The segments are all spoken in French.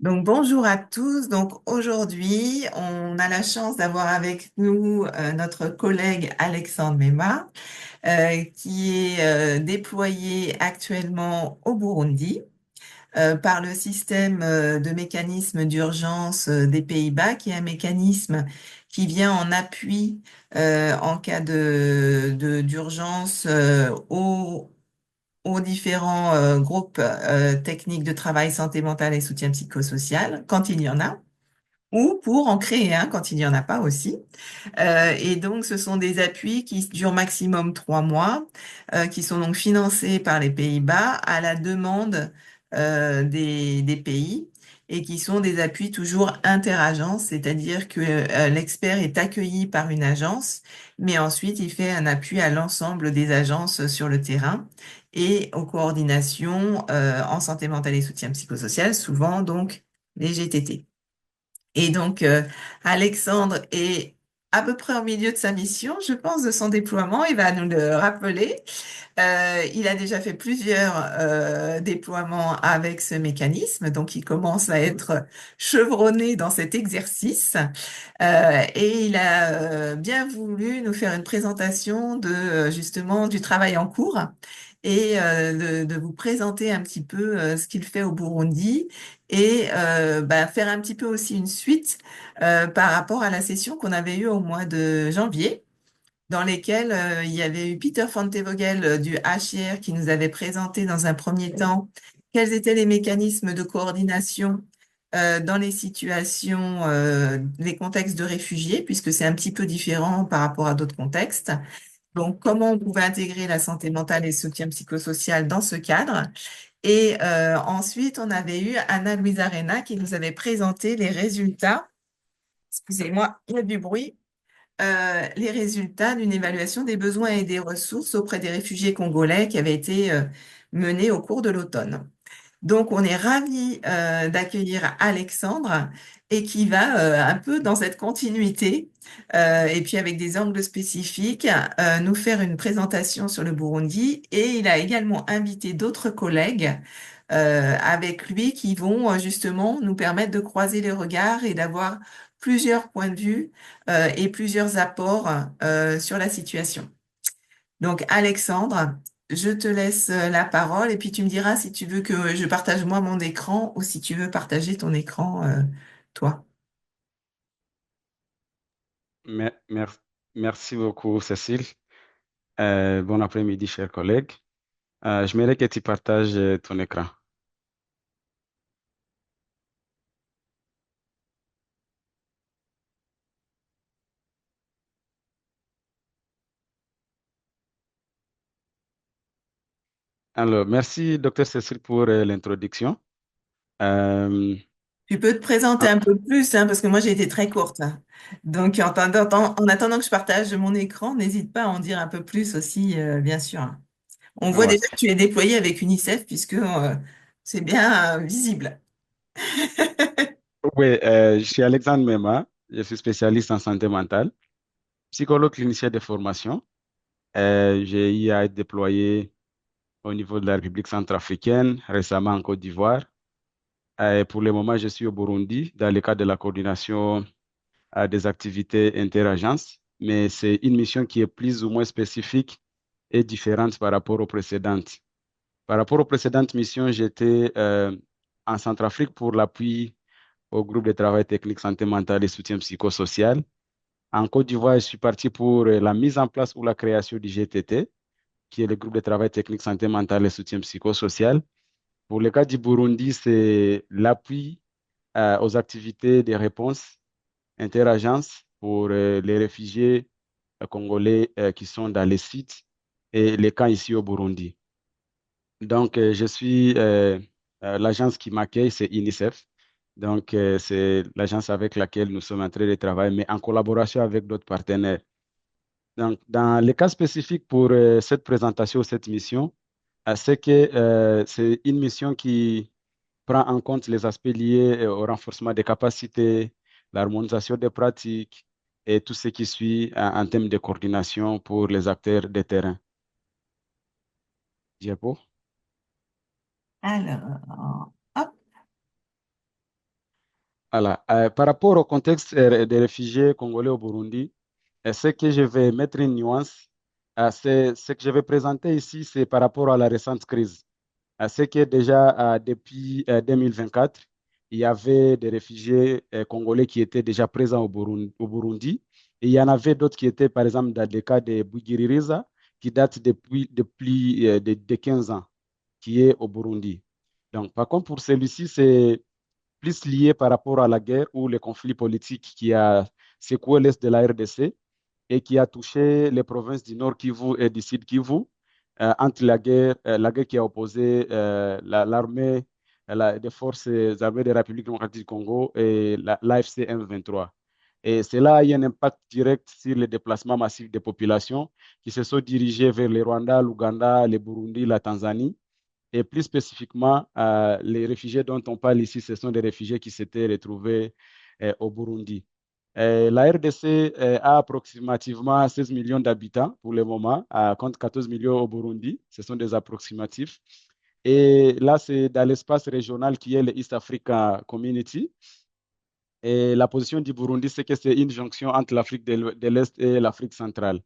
Donc bonjour à tous. Donc aujourd'hui, on a la chance d'avoir avec nous notre collègue Alexandre Mema, qui est déployé actuellement au Burundi par le système de mécanisme d'urgence des Pays-Bas, qui est un mécanisme qui vient en appui en cas d'urgence aux différents groupes techniques de travail santé mentale et soutien psychosocial, quand il y en a, ou pour en créer un quand il n'y en a pas aussi. Et donc, ce sont des appuis qui durent maximum 3 mois, qui sont donc financés par les Pays-Bas à la demande des pays et qui sont des appuis toujours interagences, c'est-à-dire que l'expert est accueilli par une agence, mais ensuite il fait un appui à l'ensemble des agences sur le terrain et aux coordinations en santé mentale et soutien psychosocial, souvent donc les GTT. Et donc, Alexandre est à peu près au milieu de sa mission, je pense, de son déploiement. Il va nous le rappeler. Il a déjà fait plusieurs déploiements avec ce mécanisme, donc il commence à être chevronné dans cet exercice. Et il a bien voulu nous faire une présentation de justement du travail en cours et de vous présenter un petit peu ce qu'il fait au Burundi et faire un petit peu aussi une suite par rapport à la session qu'on avait eue au mois de janvier, dans lesquelles il y avait eu Peter Van Tevogel du HCR qui nous avait présenté dans un premier temps quels étaient les mécanismes de coordination dans les situations, les contextes de réfugiés, puisque c'est un petit peu différent par rapport à d'autres contextes. Donc, comment on pouvait intégrer la santé mentale et le soutien psychosocial dans ce cadre. Et ensuite, on avait eu Anna Luisa Arena qui nous avait présenté les résultats, excusez-moi, il y a du bruit, les résultats d'une évaluation des besoins et des ressources auprès des réfugiés congolais qui avait été menée au cours de l'automne. Donc, on est ravis d'accueillir Alexandre et qui va un peu dans cette continuité et puis avec des angles spécifiques nous faire une présentation sur le Burundi. Et il a également invité d'autres collègues avec lui qui vont justement nous permettre de croiser les regards et d'avoir plusieurs points de vue et plusieurs apports sur la situation. Donc, Alexandre, je te laisse la parole et puis tu me diras si tu veux que je partage moi mon écran ou si tu veux partager ton écran, toi. Mer- mer- Merci beaucoup, Cécile. Bon après-midi, chers collègues. J'aimerais que tu partages ton écran. Alors, merci, docteur Cécile, pour l'introduction. Euh, Tu peux te présenter ah, un peu plus, hein, parce que moi j'ai été très courte, hein. Donc, en attendant que je partage mon écran, n'hésite pas à en dire un peu plus aussi, bien sûr, hein. On voit ouais. déjà que tu es déployé avec UNICEF puisque c'est bien visible. Oui, je suis Alexandre Mema, je suis spécialiste en santé mentale, psychologue clinicien de formation. J'ai eu à être déployé au niveau de la République centrafricaine, récemment en Côte d'Ivoire. Pour le moment, je suis au Burundi dans le cadre de la coordination des activités interagences, mais c'est une mission qui est plus ou moins spécifique et différente par rapport aux précédentes. Par rapport aux précédentes missions, j'étais en Centrafrique pour l'appui au groupe de travail technique santé mentale et soutien psychosocial. En Côte d'Ivoire, je suis parti pour la mise en place ou la création du GTT, qui est le groupe de travail technique santé mentale et soutien psychosocial. Pour le cas du Burundi, c'est l'appui aux activités de réponse interagence pour les réfugiés congolais qui sont dans les sites et les camps ici au Burundi. Donc, je suis l'agence qui m'accueille, c'est UNICEF. Donc, c'est l'agence avec laquelle nous sommes en train de travailler, mais en collaboration avec d'autres partenaires. Donc, dans le cas spécifique pour cette présentation, cette mission, c'est que c'est une mission qui prend en compte les aspects liés au renforcement des capacités, l'harmonisation des pratiques et tout ce qui suit en termes de coordination pour les acteurs de terrain. Diapo? Alors, hop. Voilà. Par rapport au contexte des réfugiés congolais au Burundi, ce que je vais mettre une nuance, c'est ce que je vais présenter ici, c'est par rapport à la récente crise. C'est que déjà depuis 2024, il y avait des réfugiés congolais qui étaient déjà présents au Burundi. Et il y en avait d'autres qui étaient, par exemple, dans le cas de Bugiririza, qui date depuis de 15 ans, qui est au Burundi. Donc, par contre, pour celui-ci, c'est plus lié par rapport à la guerre ou le conflit politique qui a secoué l'est de la RDC et qui a touché les provinces du Nord Kivu et du Sud Kivu entre la guerre qui a opposé l'armée des forces armées de la République démocratique du Congo et l'AFC M23. Et cela a eu un impact direct sur le déplacement massif des populations qui se sont dirigées vers le Rwanda, l'Ouganda, le Burundi, la Tanzanie. Et plus spécifiquement, les réfugiés dont on parle ici, ce sont des réfugiés qui s'étaient retrouvés au Burundi. La RDC a approximativement 16 millions d'habitants pour le moment, contre 14 millions au Burundi. Ce sont des approximatifs. Et là, c'est dans l'espace régional qui est le East Africa Community. Et la position du Burundi, c'est que c'est une jonction entre l'Afrique de l'Est et l'Afrique centrale.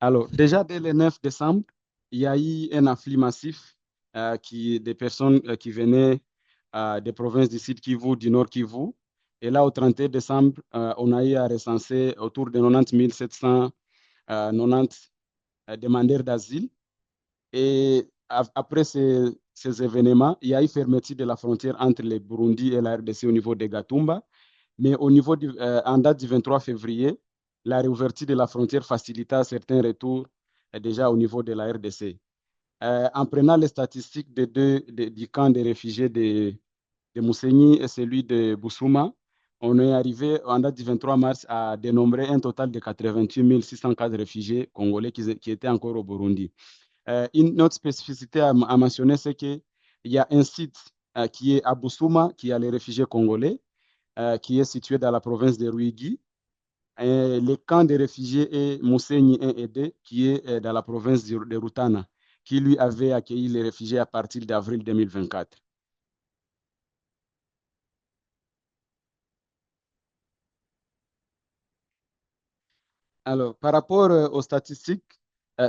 Alors, déjà dès le 9 décembre, il y a eu un afflux massif des personnes qui venaient des provinces du Sud Kivu, du Nord Kivu. Et là, au 31 décembre, on a eu à recenser autour de 90 790 demandeurs d'asile. Et après ces événements, il y a eu fermeture de la frontière entre le Burundi et la RDC au niveau de Gatumba. Mais en date du 23 février, la réouverture de la frontière facilita certains retours déjà au niveau de la RDC. En prenant les statistiques du camp des réfugiés de Mousséni et celui de Boussouma, on est arrivé en date du 23 mars à dénombrer un total de 88 604 réfugiés congolais qui étaient encore au Burundi. Une autre spécificité à mentionner, c'est qu'il y a un site qui est à Boussouma, qui a les réfugiés congolais, qui est situé dans la province de Ruigi. Et le camp des réfugiés est Mousséni 1 et 2, qui est dans la province de Rutana, qui lui avait accueilli les réfugiés à partir d'avril 2024. Alors, par rapport aux statistiques,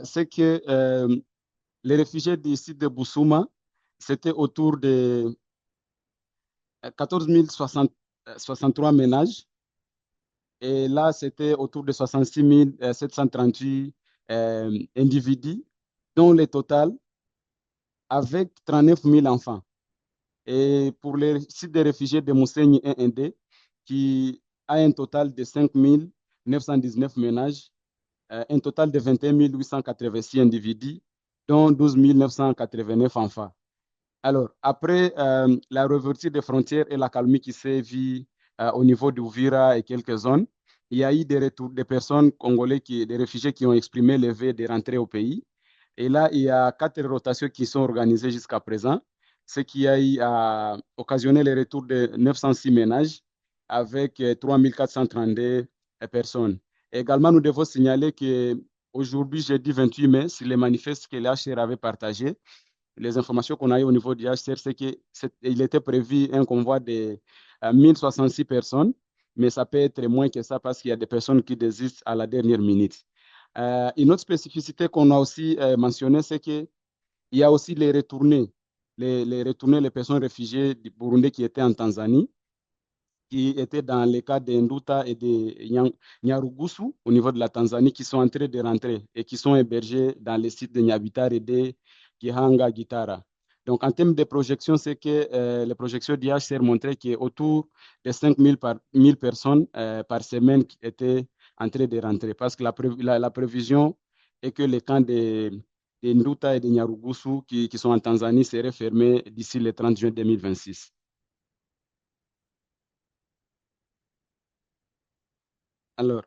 c'est que les réfugiés du site de Boussouma, c'était autour de 14 063 ménages. Et là, c'était autour de 66 738 individus, dont le total avec 39 000 enfants. Et pour les sites de réfugiés de Mousseini 1D, qui a un total de 5 919 ménages, un total de 21 886 individus, dont 12 989 enfants. Alors, après la réouverture des frontières et la calmie qui s'est vue au niveau d'Ouvira et quelques zones, il y a eu des retours des personnes congolais, des réfugiés qui ont exprimé le vœu de rentrer au pays. Et là, il y a 4 rotations qui sont organisées jusqu'à présent, ce qui a occasionné le retour de 906 ménages avec 3 432 personnes. Également, nous devons signaler qu'aujourd'hui, jeudi 28 mai, sur les manifestes que l'HCR avait partagés, les informations qu'on a eues au niveau du HCR, c'est qu'il était prévu un convoi de 1066 personnes, mais ça peut être moins que ça parce qu'il y a des personnes qui désistent à la dernière minute. Une autre spécificité qu'on a aussi mentionnée, c'est qu'il y a aussi les personnes réfugiées du Burundi qui étaient en Tanzanie, qui étaient dans les cas de Nduta et de Nyarugusu au niveau de la Tanzanie, qui sont en train de rentrer et qui sont hébergés dans les sites de Nyabitar et de Gihanga Gitara. Donc, en termes de projection, c'est que les projections d'IHCR montraient qu'autour de 5 000 personnes par semaine qui étaient en train de rentrer. Parce que la prévision est que les camps de Nduta et de Nyarugusu qui sont en Tanzanie seraient fermés d'ici le 30 juin 2026. Alors,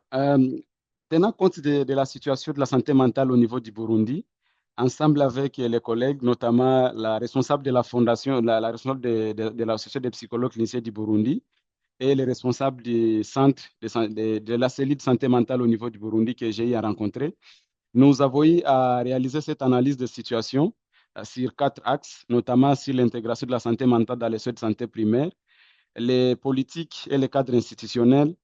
tenant compte de la situation de la santé mentale au niveau du Burundi, ensemble avec les collègues, notamment la responsable de la fondation, la responsable de l'association des psychologues cliniciens du Burundi et les responsables du centre de la cellule de santé mentale au niveau du Burundi que j'ai eu à rencontrer, nous avons eu à réaliser cette analyse de situation sur quatre axes, notamment sur l'intégration de la santé mentale dans les soins de santé primaire, les politiques et les cadres institutionnels,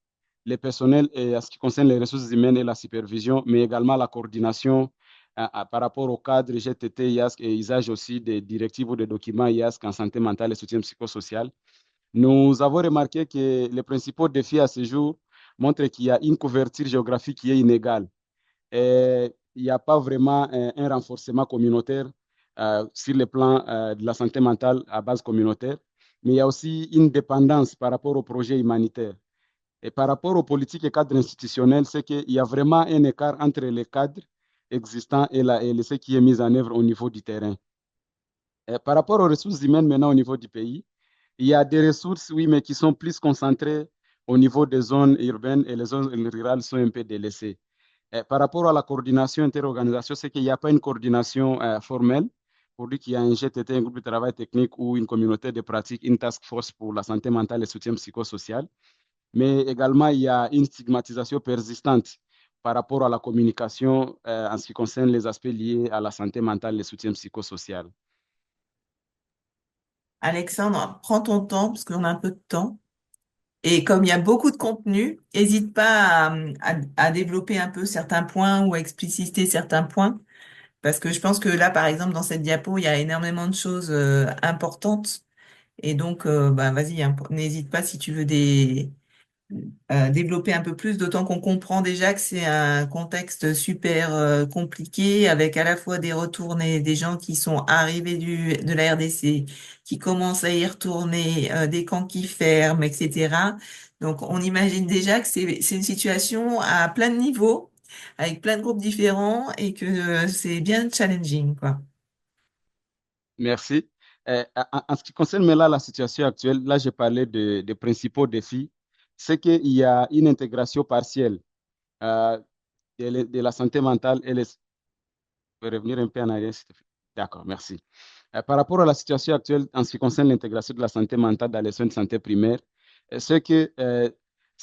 les personnels et en ce qui concerne les ressources humaines et la supervision, mais également la coordination par rapport au cadre GTT, IASC et usage aussi des directives ou des documents IASC en santé mentale et soutien psychosocial. Nous avons remarqué que les principaux défis à ce jour montrent qu'il y a une couverture géographique qui est inégale. Et il n'y a pas vraiment un renforcement communautaire sur le plan de la santé mentale à base communautaire, mais il y a aussi une dépendance par rapport aux projets humanitaires. Et par rapport aux politiques et cadres institutionnels, c'est qu'il y a vraiment un écart entre les cadres existants et ce qui est mis en œuvre au niveau du terrain. Et par rapport aux ressources humaines maintenant au niveau du pays, il y a des ressources, oui, mais qui sont plus concentrées au niveau des zones urbaines et les zones rurales sont un peu délaissées. Par rapport à la coordination interorganisation, c'est qu'il n'y a pas une coordination formelle. Pour dire qu'il y a un GTT, un groupe de travail technique ou une communauté de pratique, une task force pour la santé mentale et le soutien psychosocial. Mais également, il y a une stigmatisation persistante par rapport à la communication en ce qui concerne les aspects liés à la santé mentale et le soutien psychosocial. Alexandre, prends ton temps parce qu'on a un peu de temps. Et comme il y a beaucoup de contenu, n'hésite pas à développer un peu certains points ou à expliciter certains points. Parce que je pense que là, par exemple, dans cette diapo, il y a énormément de choses importantes. Et donc, bah, vas-y, hein, n'hésite pas si tu veux développer un peu plus, d'autant qu'on comprend déjà que c'est un contexte super compliqué, avec à la fois des retournés, des gens qui sont arrivés de la RDC, qui commencent à y retourner, des camps qui ferment, etc. Donc, on imagine déjà que c'est une situation à plein de niveaux, avec plein de groupes différents, et que c'est bien challenging, quoi. Merci. En ce qui concerne maintenant la situation actuelle, là, j'ai parlé des principaux défis. C'est qu'il y a une intégration partielle euh, de la santé mentale et les... Je peux revenir un peu en arrière, s'il te plaît. D'accord, merci. Par rapport à la situation actuelle en ce qui concerne l'intégration de la santé mentale dans les soins de santé primaire, c'est que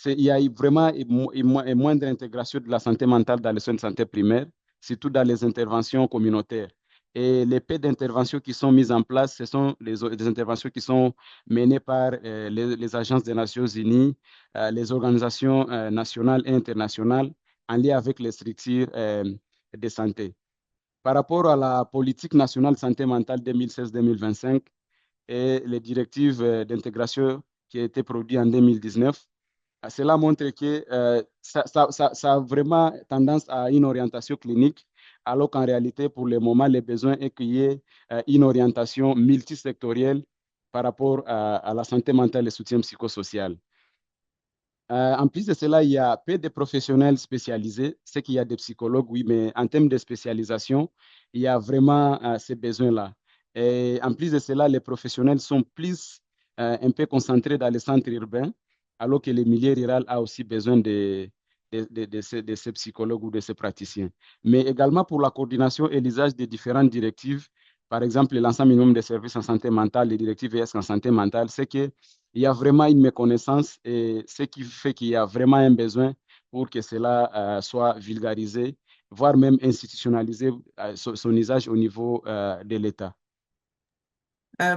il y a eu vraiment une moindre intégration de la santé mentale dans les soins de santé primaire, surtout dans les interventions communautaires. Et les paix d'intervention qui sont mises en place, ce sont des interventions qui sont menées par les agences des Nations Unies, les organisations nationales et internationales en lien avec les structures de santé. Par rapport à la politique nationale santé mentale 2016-2025 et les directives d'intégration qui ont été produites en 2019, cela montre que ça a vraiment tendance à une orientation clinique, alors qu'en réalité, pour le moment, le besoin est qu'il y ait une orientation multisectorielle par rapport à la santé mentale et le soutien psychosocial. En plus de cela, il y a peu de professionnels spécialisés. C'est qu'il y a des psychologues, oui, mais en termes de spécialisation, il y a vraiment ces besoins-là. Et en plus de cela, les professionnels sont plus un peu concentrés dans les centres urbains, alors que le milieu rural a aussi besoin de ces psychologues ou de ces praticiens. Mais également pour la coordination et l'usage des différentes directives, par exemple, l'ensemble minimum des services en santé mentale, les directives ES en santé mentale, c'est que il y a vraiment une méconnaissance et ce qui fait qu'il y a vraiment un besoin pour que cela soit vulgarisé, voire même institutionnalisé son usage au niveau de l'État.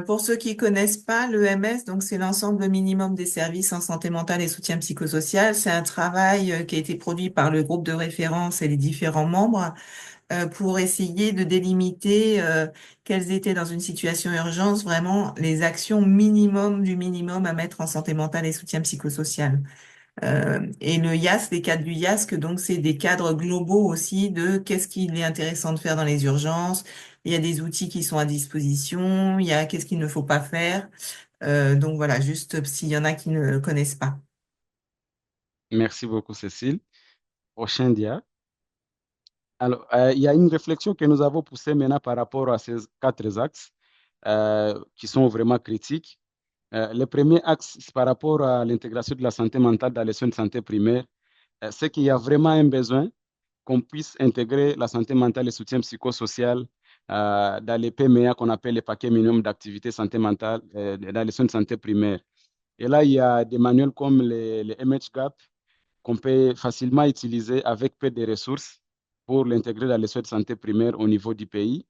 Pour ceux qui connaissent pas l'EMS, donc c'est l'ensemble minimum des services en santé mentale et soutien psychosocial. C'est un travail qui a été produit par le groupe de référence et les différents membres pour essayer de délimiter quelles étaient dans une situation d'urgence vraiment les actions minimum du minimum à mettre en santé mentale et soutien psychosocial. Et le IAS, les cadres du IASC, donc c'est des cadres globaux aussi de qu'est-ce qu'il est intéressant de faire dans les urgences. Il y a des outils qui sont à disposition, il y a qu'est-ce qu'il ne faut pas faire. Donc voilà, juste s'il y en a qui ne connaissent pas. Merci beaucoup, Cécile. Prochain dia. Alors, il y a une réflexion que nous avons poussée maintenant par rapport à ces quatre axes qui sont vraiment critiques. Le premier axe, c'est par rapport à l'intégration de la santé mentale dans les soins de santé primaire, c'est qu'il y a vraiment un besoin qu'on puisse intégrer la santé mentale et le soutien psychosocial dans les PMA qu'on appelle les paquets minimums d'activité santé mentale dans les soins de santé primaire. Et là, il y a des manuels comme les MHGAP qu'on peut facilement utiliser avec peu de ressources pour l'intégrer dans les soins de santé primaire au niveau du pays.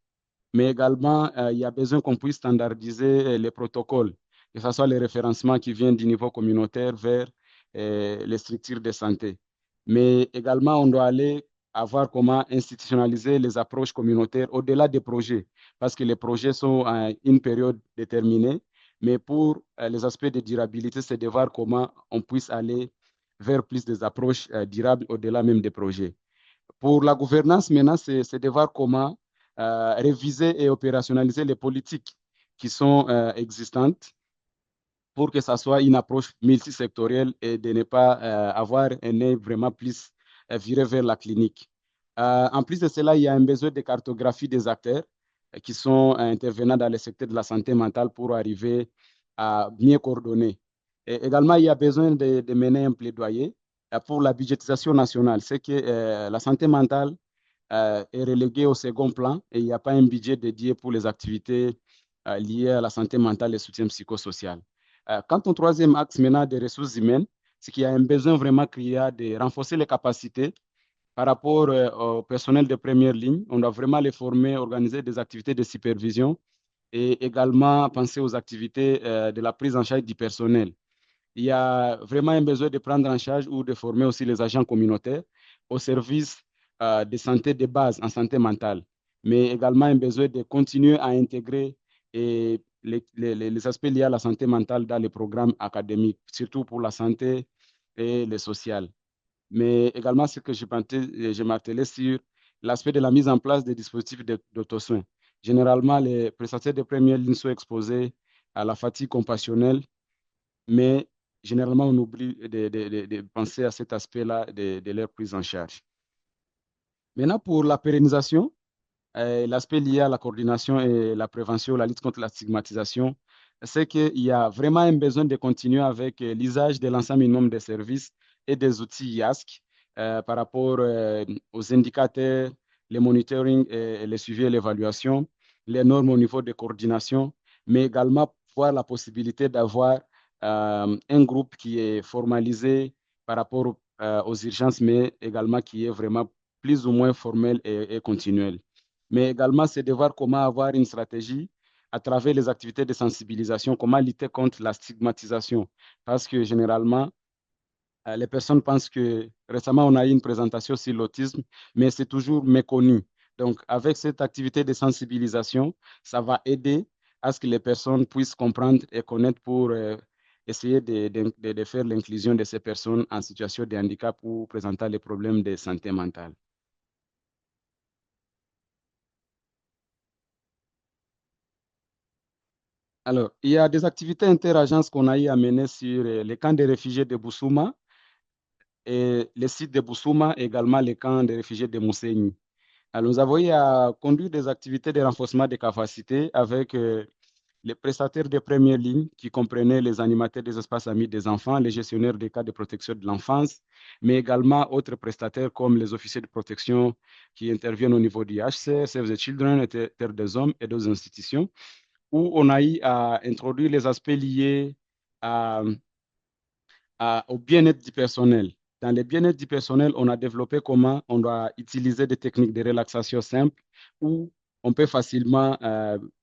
mais également, il y a besoin qu'on puisse standardiser les protocoles, que ce soit les référencements qui viennent du niveau communautaire vers les structures de santé. Mais également, on doit aller à voir comment institutionnaliser les approches communautaires au-delà des projets, parce que les projets sont à une période déterminée, mais pour les aspects de durabilité, c'est de voir comment on puisse aller vers plus des approches durables au-delà même des projets. Pour la gouvernance, maintenant, c'est de voir comment réviser et opérationnaliser les politiques qui sont existantes pour que ça soit une approche multisectorielle et de ne pas avoir un œil vraiment plus viré vers la clinique. En plus de cela, il y a un besoin de cartographie des acteurs qui sont intervenants dans le secteur de la santé mentale pour arriver à mieux coordonner. Et également, il y a besoin de mener un plaidoyer pour la budgétisation nationale. C'est que la santé mentale est reléguée au second plan et il n'y a pas un budget dédié pour les activités liées à la santé mentale et soutien psychosocial. Quant au troisième axe maintenant des ressources humaines, c'est qu'il y a un besoin vraiment criard de renforcer les capacités par rapport au personnel de première ligne. On doit vraiment les former, organiser des activités de supervision et également penser aux activités de la prise en charge du personnel. Il y a vraiment un besoin de prendre en charge ou de former aussi les agents communautaires au service de santé de base en santé mentale, mais également un besoin de continuer à intégrer les aspects liés à la santé mentale dans les programmes académiques, surtout pour la santé et le social. Mais également, ce que je martelais sur l'aspect de la mise en place des dispositifs d'autosoin. Généralement, les prestataires de première ligne sont exposés à la fatigue compassionnelle, mais généralement, on oublie de penser à cet aspect-là de leur prise en charge. Maintenant, pour la pérennisation, l'aspect lié à la coordination et la prévention, la lutte contre la stigmatisation, c'est qu'il y a vraiment un besoin de continuer avec l'usage de l'ensemble minimum des services et des outils IASC par rapport aux indicateurs, les monitoring, et les suivis et l'évaluation, les normes au niveau de coordination, mais également voir la possibilité d'avoir un groupe qui est formalisé par rapport aux urgences, mais également qui est vraiment plus ou moins formel et continuel. Mais également, c'est de voir comment avoir une stratégie à travers les activités de sensibilisation, comment lutter contre la stigmatisation. Parce que généralement, les personnes pensent que récemment, on a eu une présentation sur l'autisme, mais c'est toujours méconnu. Donc, avec cette activité de sensibilisation, ça va aider à ce que les personnes puissent comprendre et connaître pour essayer de faire l'inclusion de ces personnes en situation de handicap ou présentant les problèmes de santé mentale. Alors, il y a des activités interagences qu'on a eu à mener sur les camps de réfugiés de Bousouma et les sites de Bousouma, également les camps de réfugiés de Mousséni. Alors, nous avons eu à conduire des activités de renforcement des capacités avec les prestataires de première ligne qui comprenaient les animateurs des espaces amis des enfants, les gestionnaires des cas de protection de l'enfance, mais également autres prestataires comme les officiers de protection qui interviennent au niveau du HCR, Save the Children, Terre des Hommes et d'autres institutions, où on a eu à introduire les aspects liés à au bien-être du personnel. Dans le bien-être du personnel, on a développé comment on doit utiliser des techniques de relaxation simples où on peut facilement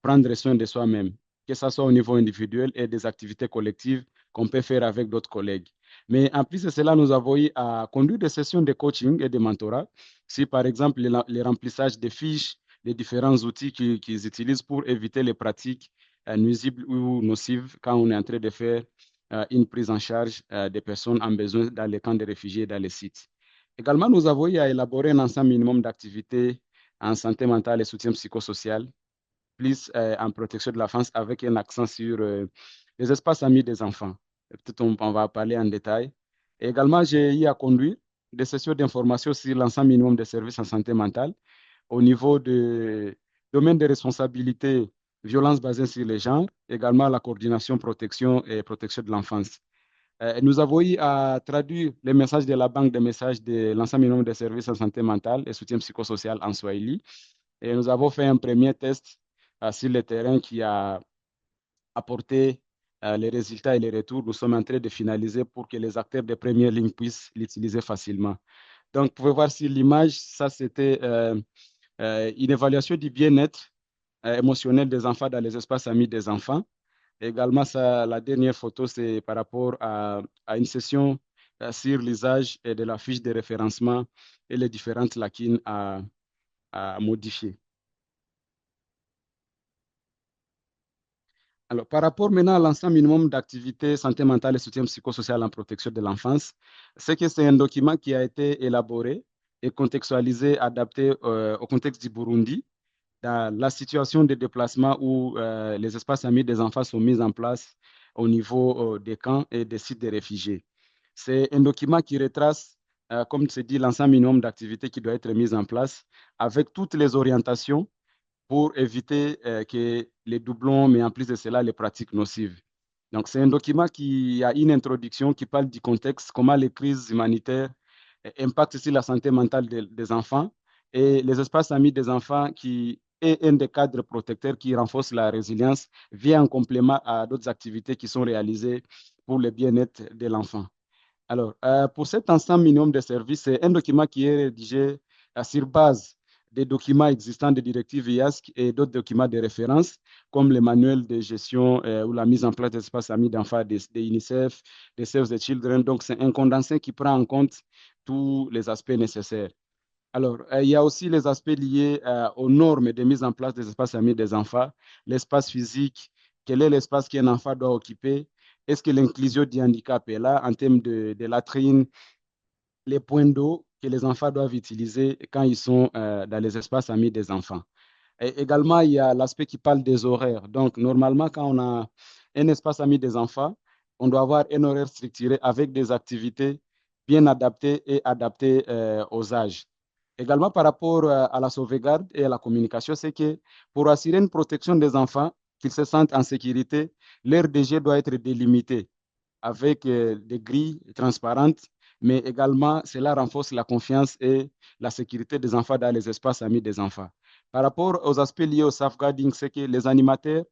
prendre soin de soi-même, que ce soit au niveau individuel et des activités collectives qu'on peut faire avec d'autres collègues. Mais en plus de cela, nous avons eu à conduire des sessions de coaching et de mentorat. Si par exemple le remplissage des fiches, les différents outils qu'ils utilisent pour éviter les pratiques nuisibles ou nocives quand on est en train de faire une prise en charge des personnes en besoin dans les camps de réfugiés et dans les sites. Également, nous avons eu à élaborer un ensemble minimum d'activités en santé mentale et soutien psychosocial, plus en protection de l'enfance avec un accent sur les espaces amis des enfants. Peut-être on va parler en détail. Et également, j'ai eu à conduire des sessions d'information sur l'ensemble minimum des services en santé mentale au niveau du domaine de responsabilité, violence basée sur les genres, également la coordination, protection et protection de l'enfance. Nous avons eu à traduire les messages de la banque de messages de l'ensemble minimum des services en santé mentale et soutien psychosocial en Swahili. Et nous avons fait un premier test sur le terrain qui a apporté les résultats et les retours. Nous sommes en train de finaliser pour que les acteurs de première ligne puissent l'utiliser facilement. Donc, vous pouvez voir sur l'image, ça c'était une évaluation du bien-être émotionnelle des enfants dans les espaces amis des enfants. Également, ça, la dernière photo, c'est par rapport à une session sur l'usage de la fiche de référencement et les différentes lacunes à modifier. Alors, par rapport maintenant à l'ensemble minimum d'activités santé mentale et soutien psychosocial en protection de l'enfance, c'est que c'est un document qui a été élaboré et contextualisé, adapté au contexte du Burundi, dans la situation de déplacement où les espaces amis des enfants sont mis en place au niveau des camps et des sites de réfugiés. C'est un document qui retrace, comme c'est dit, l'ensemble minimum d'activités qui doit être mis en place avec toutes les orientations pour éviter que les doublons, mais en plus de cela, les pratiques nocives. Donc, c'est un document qui a une introduction qui parle du contexte, comment les crises humanitaires impactent sur la santé mentale des enfants et les espaces amis des enfants qui est un des cadres protecteurs qui renforce la résilience vient en complément à d'autres activités qui sont réalisées pour le bien-être de l'enfant. Alors, pour cet ensemble minimum de services, c'est un document qui est rédigé sur base des documents existants des directives IASC et d'autres documents de référence, comme les manuels de gestion ou la mise en place d'espaces amis d'enfants des UNICEF, des Save the Children. Donc, c'est un condensé qui prend en compte tous les aspects nécessaires. Alors, il y a aussi les aspects liés aux normes de mise en place des espaces amis des enfants, l'espace physique, quel est l'espace qu'un enfant doit occuper, est-ce que l'inclusion du handicap est là en termes de latrines, les points d'eau que les enfants doivent utiliser quand ils sont dans les espaces amis des enfants. Et également, il y a l'aspect qui parle des horaires. Donc, normalement, quand on a un espace ami des enfants, on doit avoir un horaire structuré avec des activités bien adaptées et adaptées aux âges. Également, par rapport à la sauvegarde et à la communication, c'est que pour assurer une protection des enfants, qu'ils se sentent en sécurité, leur DG doit être délimité avec des grilles transparentes, mais également cela renforce la confiance et la sécurité des enfants dans les espaces amis des enfants. Par rapport aux aspects liés au safeguarding, c'est que les animateurs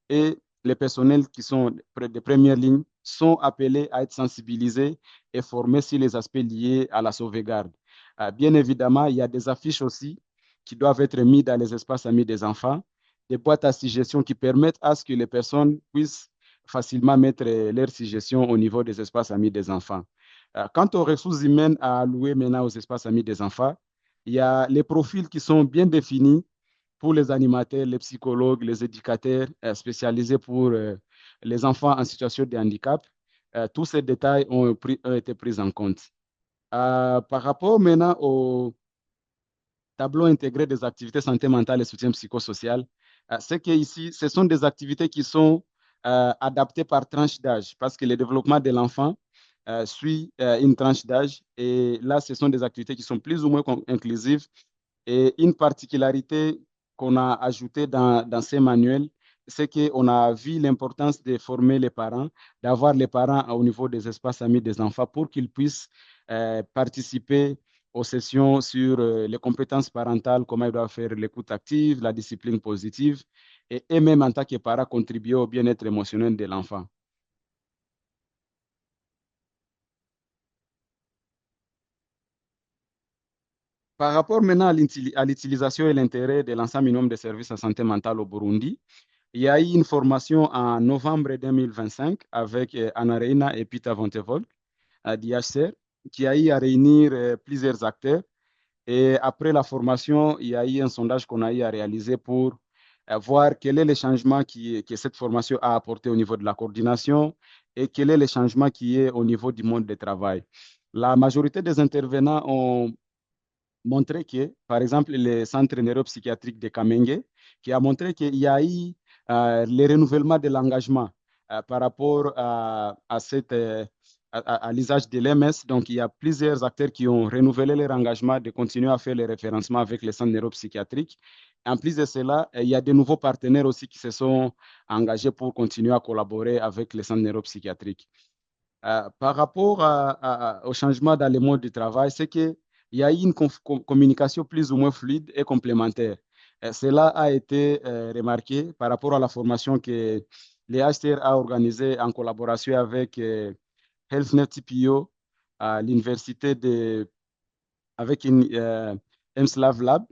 et les personnels qui sont de première ligne sont appelés à être sensibilisés et formés sur les aspects liés à la sauvegarde. Bien évidemment, il y a des affiches aussi qui doivent être mises dans les espaces amis des enfants, des boîtes à suggestions qui permettent à ce que les personnes puissent facilement mettre leurs suggestions au niveau des espaces amis des enfants. Quant aux ressources humaines à allouer maintenant aux espaces amis des enfants, il y a les profils qui sont bien définis pour les animateurs, les psychologues, les éducateurs spécialisés pour les enfants en situation de handicap. Tous ces détails ont été pris en compte. Par rapport maintenant au tableau intégré des activités santé mentale et soutien psychosocial, c'est que ici, ce sont des activités qui sont adaptées par tranche d'âge, parce que le développement de l'enfant suit une tranche d'âge. Et là, ce sont des activités qui sont plus ou moins inclusives. Et une particularité qu'on a ajoutée dans ces manuels, c'est qu'on a vu l'importance de former les parents, d'avoir les parents au niveau des espaces amis des enfants pour qu'ils puissent participer aux sessions sur les compétences parentales, comment ils doivent faire l'écoute active, la discipline positive, et même en tant que parents contribuer au bien-être émotionnel de l'enfant. Par rapport maintenant à l'utilisation et l'intérêt de l'ensemble minimum de services en santé mentale au Burundi, il y a eu une formation en novembre 2025 avec Anna Reina et Peter Vontevold à d'IHCR qui a eu à réunir plusieurs acteurs. Et après la formation, il y a eu un sondage qu'on a eu à réaliser pour voir quel est le changement que cette formation a apporté au niveau de la coordination et quel est le changement qui est au niveau du monde du travail. La majorité des intervenants ont montré que, par exemple, le centre neuropsychiatrique de Kamenge, qui a montré qu'il y a eu le renouvellement de l'engagement par rapport à l'usage de l'EMS. Donc, il y a plusieurs acteurs qui ont renouvelé leur engagement de continuer à faire les référencements avec les centres neuropsychiatriques. En plus de cela, il y a de nouveaux partenaires aussi qui se sont engagés pour continuer à collaborer avec les centres neuropsychiatriques. Par rapport au changement dans le monde du travail, c'est qu'il y a eu une communication plus ou moins fluide et complémentaire. Cela a été remarqué par rapport à la formation que les HCR a organisée en collaboration avec HealthNet TPO à l'université avec une MSLAV Lab.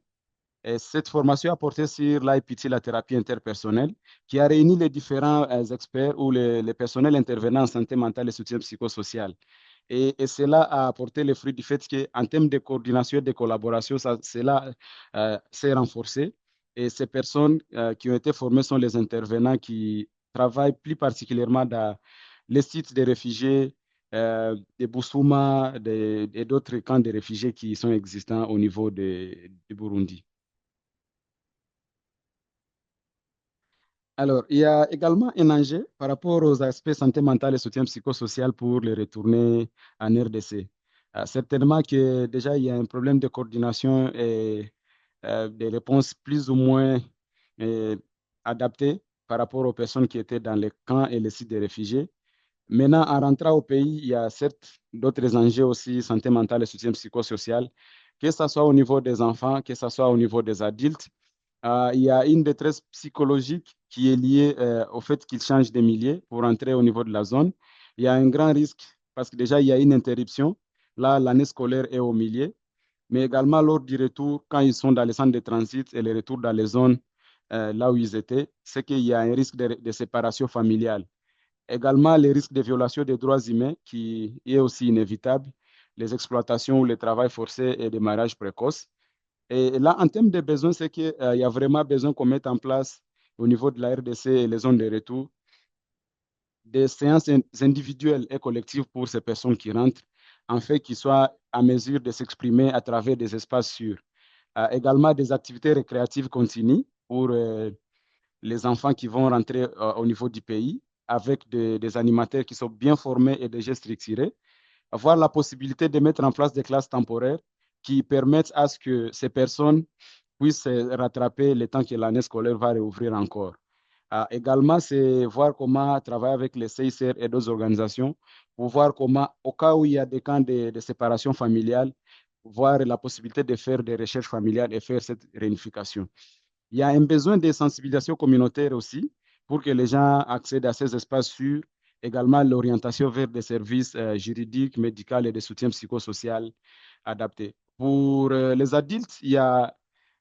Et cette formation a porté sur l'IPT, la thérapie interpersonnelle, qui a réuni les différents experts ou les personnels intervenants en santé mentale et soutien psychosocial. Et cela a apporté le fruit du fait qu'en termes de coordination et de collaboration, cela s'est renforcé. Et ces personnes qui ont été formées sont les intervenants qui travaillent plus particulièrement dans les sites des réfugiés, des Bousouma et d'autres camps de réfugiés qui sont existants au niveau du Burundi. Alors, il y a également un enjeu par rapport aux aspects santé mentale et soutien psychosocial pour les retourner en RDC. Certainement que déjà, il y a un problème de coordination et des réponses plus ou moins euh, adaptées par rapport aux personnes qui étaient dans les camps et les sites de réfugiés. Maintenant, en rentrant au pays, il y a certes d'autres enjeux aussi, santé mentale et soutien psychosocial, que ce soit au niveau des enfants, que ce soit au niveau des adultes. Il y a une détresse psychologique qui est liée au fait qu'ils changent de milieu pour entrer au niveau de la zone. Il y a un grand risque parce que déjà, il y a une interruption. Là, l'année scolaire est au milieu, mais également lors du retour, quand ils sont dans les centres de transit et le retour dans les zones là où ils étaient, c'est qu'il y a un risque de séparation familiale. Également, les risques de violation des droits humains qui est aussi inévitable, les exploitations ou le travail forcé et des mariages précoces. Et là, en termes de besoins, c'est qu'il y a vraiment besoin qu'on mette en place au niveau de la RDC et les zones de retour des séances individuelles et collectives pour ces personnes qui rentrent, en fait qu'ils soient à mesure de s'exprimer à travers des espaces sûrs. Également, des activités récréatives continues pour les enfants qui vont rentrer au niveau du pays avec des animateurs qui sont bien formés et déjà structurés, avoir la possibilité de mettre en place des classes temporaires qui permettent à ce que ces personnes puissent se rattraper le temps que l'année scolaire va réouvrir encore. Également, c'est voir comment travailler avec les CICR et d'autres organisations pour voir comment, au cas où il y a des camps de séparation familiale, voir la possibilité de faire des recherches familiales et faire cette réunification. Il y a un besoin de sensibilisation communautaire aussi pour que les gens accèdent à ces espaces sûrs. Également, l'orientation vers des services juridiques, médicaux et de soutien psychosocial adaptés. Pour les adultes, il y a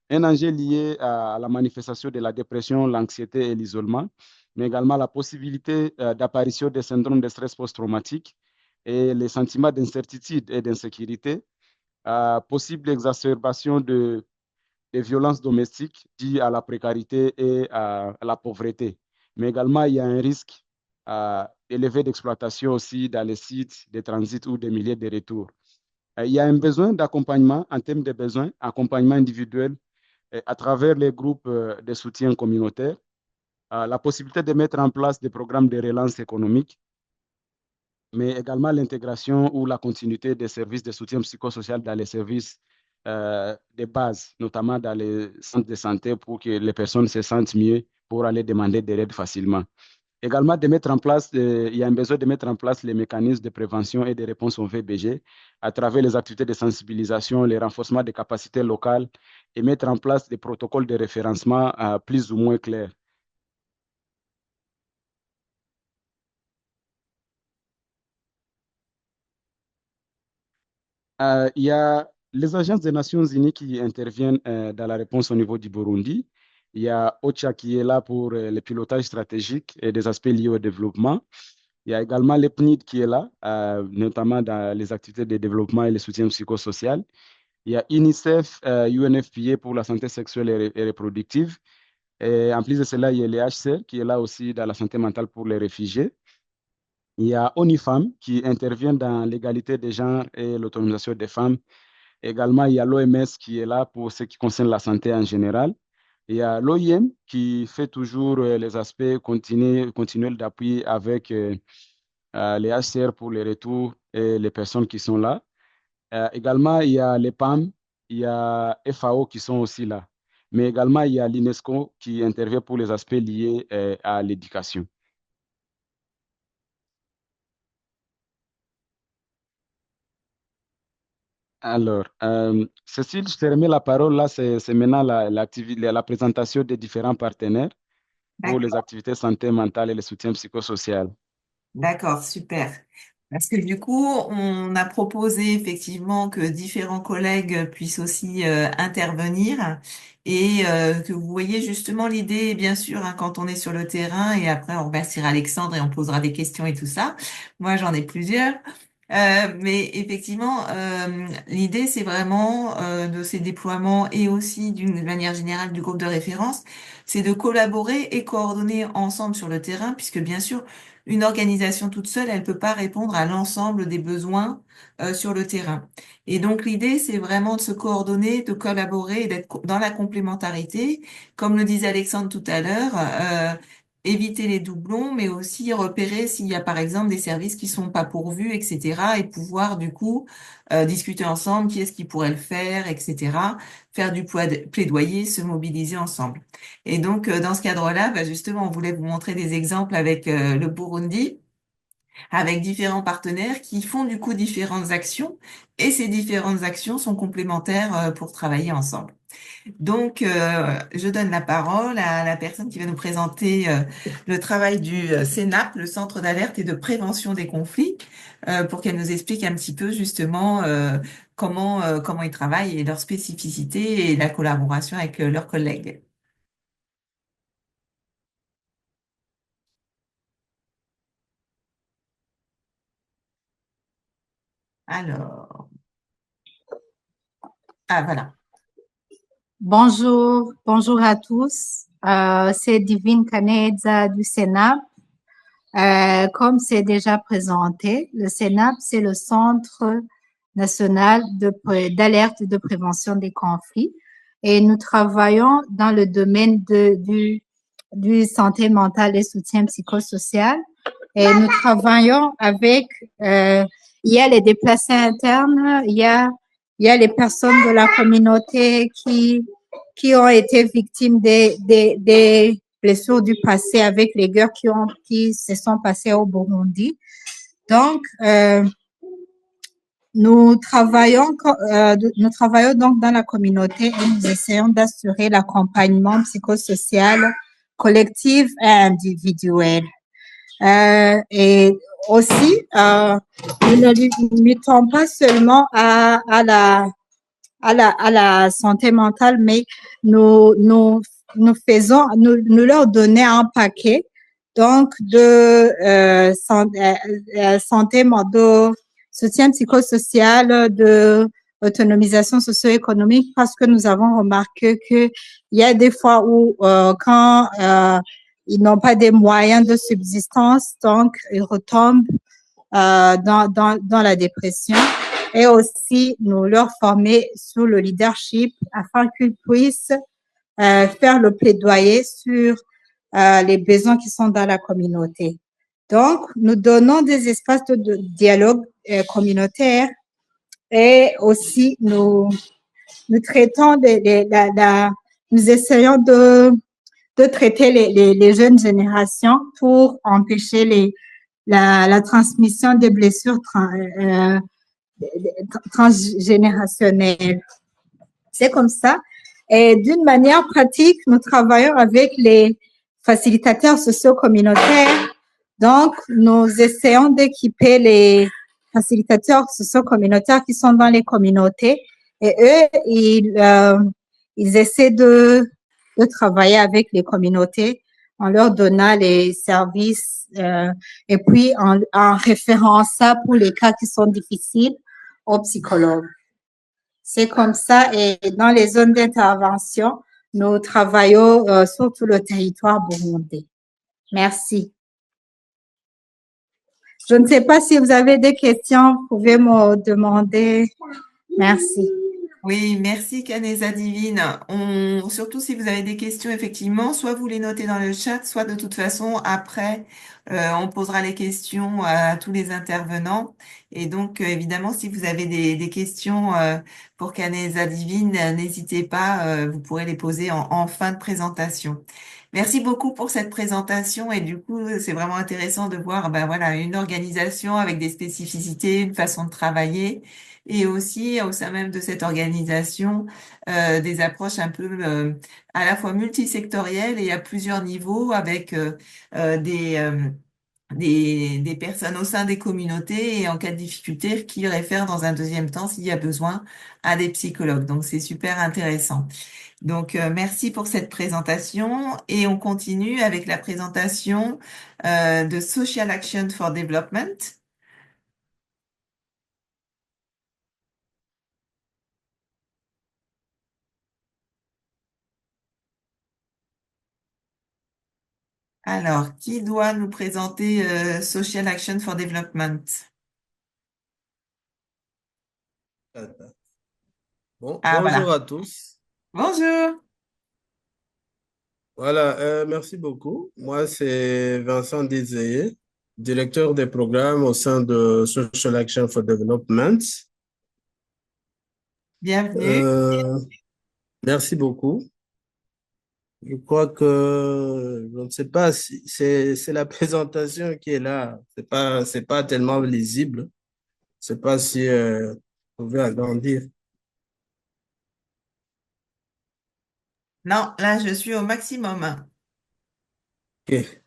un enjeu lié à la manifestation de la dépression, l'anxiété et l'isolement, mais également la possibilité d'apparition des syndromes de stress post-traumatique et les sentiments d'incertitude et d'insécurité, possible exacerbation des violences domestiques dues à la précarité et à la pauvreté. Mais également, il y a un risque élevé d'exploitation aussi dans les sites de transit ou des milliers de retours. Il y a un besoin d'accompagnement en termes de besoins, accompagnement individuel à travers les groupes de soutien communautaire, la possibilité de mettre en place des programmes de relance économique, mais également l'intégration ou la continuité des services de soutien psychosocial dans les services de base, notamment dans les centres de santé pour que les personnes se sentent mieux pour aller demander de l'aide facilement. Également, de mettre en place, il y a un besoin de mettre en place les mécanismes de prévention et de réponse au VBG à travers les activités de sensibilisation, les renforcements des capacités locales et mettre en place des protocoles de référencement plus ou moins clairs. Il y a les agences des Nations Unies qui interviennent dans la réponse au niveau du Burundi. Il y a OCHA qui est là pour le pilotage stratégique et des aspects liés au développement. Il y a également l'EPNID qui est là, notamment dans les activités de développement et le soutien psychosocial. Il y a UNICEF, UNFPA pour la santé sexuelle et reproductive. Et en plus de cela, il y a les HCR qui est là aussi dans la santé mentale pour les réfugiés. Il y a ONIFEM qui intervient dans l'égalité des genres et l'autonomisation des femmes. Également, il y a l'OMS qui est là pour ce qui concerne la santé en général. Il y a l'OIM qui fait toujours les aspects continuels d'appui avec les HCR pour les retours et les personnes qui sont là. Également, il y a les PAM, il y a FAO qui sont aussi là. Mais également, il y a l'UNESCO qui intervient pour les aspects liés à l'éducation. Alors, Cécile, je te remets la parole. Là, c'est maintenant la présentation des différents partenaires pour les D'accord, activités santé mentale et le soutien psychosocial. d'accord, super. Parce que du coup, on a proposé effectivement que différents collègues puissent aussi intervenir et que vous voyez justement l'idée, bien sûr, hein, quand on est sur le terrain et après on remerciera Alexandre et on posera des questions et tout ça. Moi, j'en ai plusieurs. Mais effectivement, l'idée, c'est vraiment de ces déploiements et aussi d'une manière générale du groupe de référence, c'est de collaborer et coordonner ensemble sur le terrain, puisque bien sûr, une organisation toute seule, elle peut pas répondre à l'ensemble des besoins sur le terrain. Et donc l'idée, c'est vraiment de se coordonner, de collaborer et d'être dans la complémentarité. Comme le disait Alexandre tout à l'heure, éviter les doublons, mais aussi repérer s'il y a par exemple des services qui sont pas pourvus, etc. Et pouvoir du coup discuter ensemble, qui est-ce qui pourrait le faire, etc. Faire du plaidoyer, se mobiliser ensemble. Et donc, dans ce cadre-là, bah, justement, on voulait vous montrer des exemples avec le Burundi, avec différents partenaires qui font du coup différentes actions, et ces différentes actions sont complémentaires pour travailler ensemble. Donc, je donne la parole à la personne qui va nous présenter le travail du CENAP, le Centre d'alerte et de prévention des conflits, pour qu'elle nous explique un petit peu justement comment ils travaillent et leurs spécificités et la collaboration avec leurs collègues. Alors, ah voilà. Bonjour, bonjour à tous. C'est Divine Caneza du Sénat. Comme c'est déjà présenté, le Sénat, c'est le Centre national d'alerte et de prévention des conflits. Et nous travaillons dans le domaine du santé mentale et soutien psychosocial. Et nous travaillons avec, il y a les déplacés internes, il y a les personnes de la communauté qui ont été victimes des blessures du passé avec les guerres qui se sont passées au Burundi. Donc, nous travaillons donc dans la communauté et nous essayons d'assurer l'accompagnement psychosocial collectif et individuel. Et aussi, nous ne limitons pas seulement à la santé mentale, mais nous faisons, nous leur donnons un paquet donc santé, de soutien psychosocial, de autonomisation socio-économique, parce que nous avons remarqué que il y a des fois où quand ils n'ont pas des moyens de subsistance, donc ils retombent dans la dépression, et aussi nous leur former sur le leadership afin qu'ils puissent faire le plaidoyer sur les besoins qui sont dans la communauté. Donc, nous donnons des espaces de dialogue communautaire, et aussi nous traitons nous essayons de traiter les jeunes générations pour empêcher la transmission des blessures transgénérationnelles. C'est comme ça. Et d'une manière pratique, nous travaillons avec les facilitateurs socio-communautaires. Donc, nous essayons d'équiper les facilitateurs socio-communautaires qui sont dans les communautés, et eux, ils essaient de travailler avec les communautés en leur donnant les services et puis en référant ça pour les cas qui sont difficiles aux psychologues. C'est comme ça, et dans les zones d'intervention, nous travaillons sur tout le territoire burundais. Merci. Je ne sais pas si vous avez des questions, vous pouvez me demander. Merci. Oui, merci Canesa Divine. Surtout si vous avez des questions, effectivement, soit vous les notez dans le chat, soit de toute façon, après, on posera les questions à tous les intervenants. Et donc, évidemment, si vous avez des questions pour Canesa Divine, n'hésitez pas, vous pourrez les poser en fin de présentation. Merci beaucoup pour cette présentation, et du coup, c'est vraiment intéressant de voir, ben voilà, une organisation avec des spécificités, une façon de travailler, et aussi au sein même de cette organisation, des approches un peu à la fois multisectorielles et à plusieurs niveaux, avec des des personnes au sein des communautés et en cas de difficulté, qui réfèrent dans un deuxième temps, s'il y a besoin, à des psychologues. Donc, c'est super intéressant. Donc, merci pour cette présentation et on continue avec la présentation de Social Action for Development. Alors, qui doit nous présenter Social Action for Development? Bon, Ah, bonjour voilà. à tous. Bonjour. Voilà, merci beaucoup. Moi, c'est Vincent Dizeye, directeur des programmes au sein de Social Action for Development. Bienvenue. Euh, Merci beaucoup. Je crois que, je ne sais pas si c'est la présentation qui est là. C'est pas tellement lisible. Je ne sais pas si vous pouvez agrandir. Non, là, je suis au maximum. OK.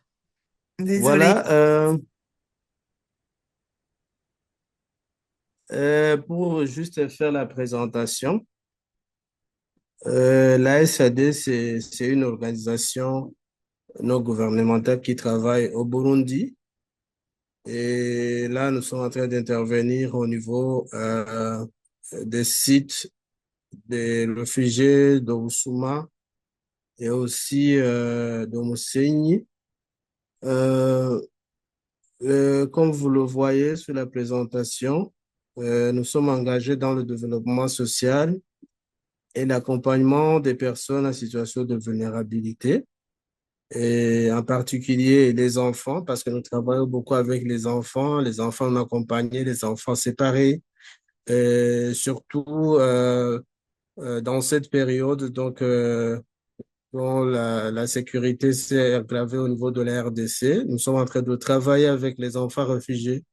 Désolée. Voilà, pour juste faire la présentation. La SAD, c'est une organisation non gouvernementale qui travaille au Burundi. Et là, nous sommes en train d'intervenir au niveau des sites des réfugiés d'Orusuma et aussi de Musenyi. Euh, Comme vous le voyez sur la présentation, nous sommes engagés dans le développement social et l'accompagnement des personnes en situation de vulnérabilité, et en particulier les enfants, parce que nous travaillons beaucoup avec les enfants non accompagnés, les enfants séparés, et surtout dans cette période dont la sécurité s'est aggravée au niveau de la RDC. Nous sommes en train de travailler avec les enfants réfugiés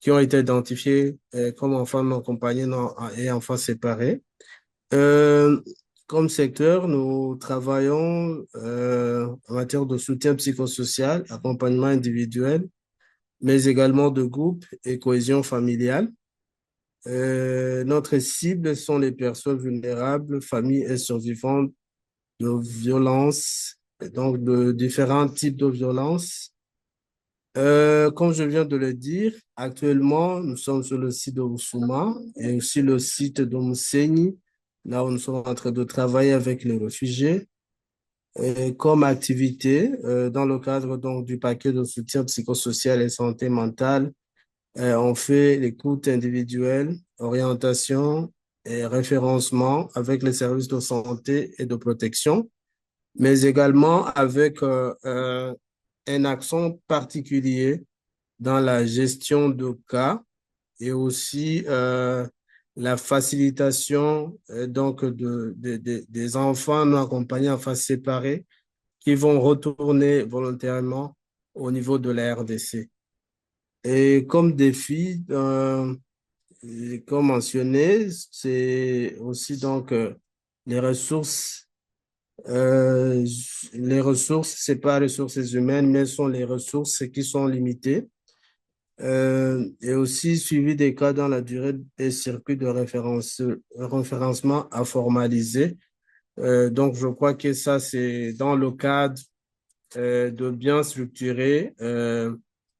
qui ont été identifiés comme enfants non accompagnés et enfants séparés. Euh, Comme secteur, nous travaillons en matière de soutien psychosocial, accompagnement individuel, mais également de groupe et cohésion familiale. Notre cible sont les personnes vulnérables, familles et survivantes de violences, et donc de différents types de violences. Comme je viens de le dire, actuellement, nous sommes sur le site de Roussuma et aussi le site de Mousséni, là où nous sommes en train de travailler avec les réfugiés. Et comme activité, dans le cadre donc, du paquet de soutien psychosocial et santé mentale, on fait l'écoute individuelle, orientation et référencement avec les services de santé et de protection, mais également avec un accent particulier dans la gestion de cas et aussi la facilitation des enfants non accompagnés en phase séparée qui vont retourner volontairement au niveau de la RDC. Et comme défi, comme mentionné, c'est aussi les ressources. Euh, les ressources, c'est pas les ressources humaines, mais sont les ressources qui sont limitées. Et aussi suivi des cas dans la durée des circuits de référencement à formaliser. Donc, je crois que ça, c'est dans le cadre de bien structurer,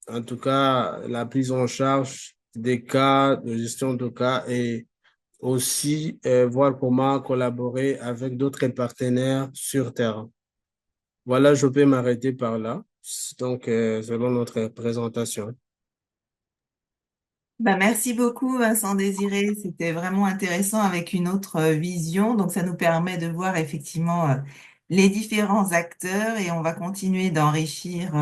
en tout cas, la prise en charge des cas, de gestion de cas et aussi voir comment collaborer avec d'autres partenaires sur terrain. Voilà, je peux m'arrêter par là. Donc, selon notre présentation. Bah, merci beaucoup, Vincent Désiré. C'était vraiment intéressant avec une autre vision. Donc, ça nous permet de voir effectivement les différents acteurs et on va continuer d'enrichir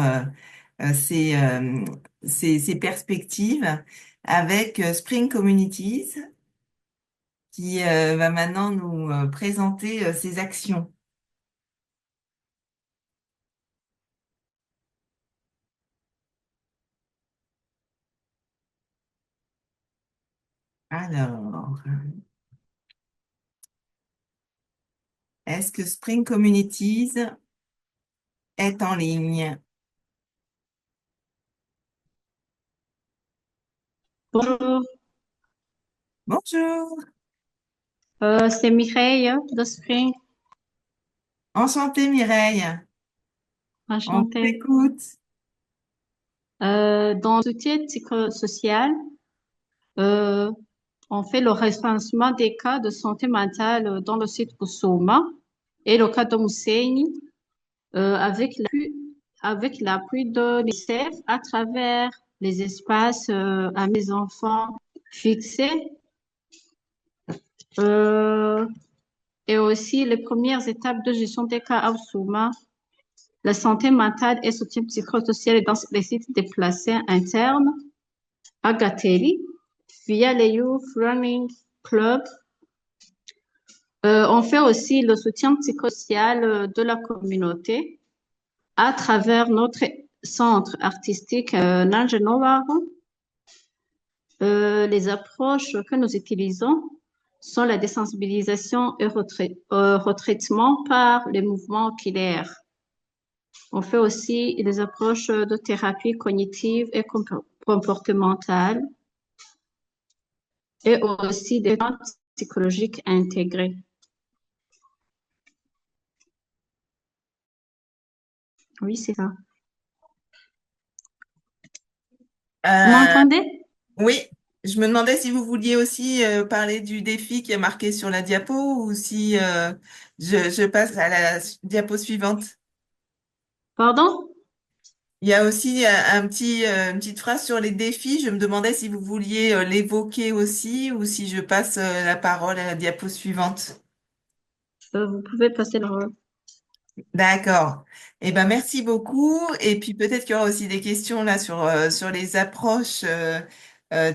ces perspectives avec Spring Communities qui va maintenant nous présenter ses actions. Alors, est-ce que Spring Communities est en ligne? Bonjour, Bonjour, c'est Mireille de Spring. enchantée Mireille, on vous Enchantée. écoute. Dans le soutien psychosocial, euh, on fait le recensement des cas de santé mentale dans le site Kusuma et le cas de Mousseini avec l'appui de l'ICF à travers les espaces à mes enfants fixés euh, et aussi les premières étapes de gestion des cas à Kusuma. La santé mentale et soutien psychosocial dans les sites déplacés internes à Gateli via les Youth Running Club. On fait aussi le soutien psychosocial de la communauté à travers notre centre artistique Nanjenova. Les approches que nous utilisons sont la désensibilisation et retraitement par les mouvements oculaires. On fait aussi des approches de thérapie cognitive et comportementale et aussi des soins psychologiques intégrés. Oui, c'est ça. Vous Euh, m'entendez? oui, je me demandais si vous vouliez aussi parler du défi qui est marqué sur la diapo ou si je passe à la diapo suivante. Pardon? Il y a aussi une petite phrase sur les défis. Je me demandais si vous vouliez l'évoquer aussi ou si je passe la parole à la diapo suivante. Vous pouvez passer le rôle. D'accord. Eh ben, merci beaucoup. Et puis peut-être qu'il y aura aussi des questions là sur les approches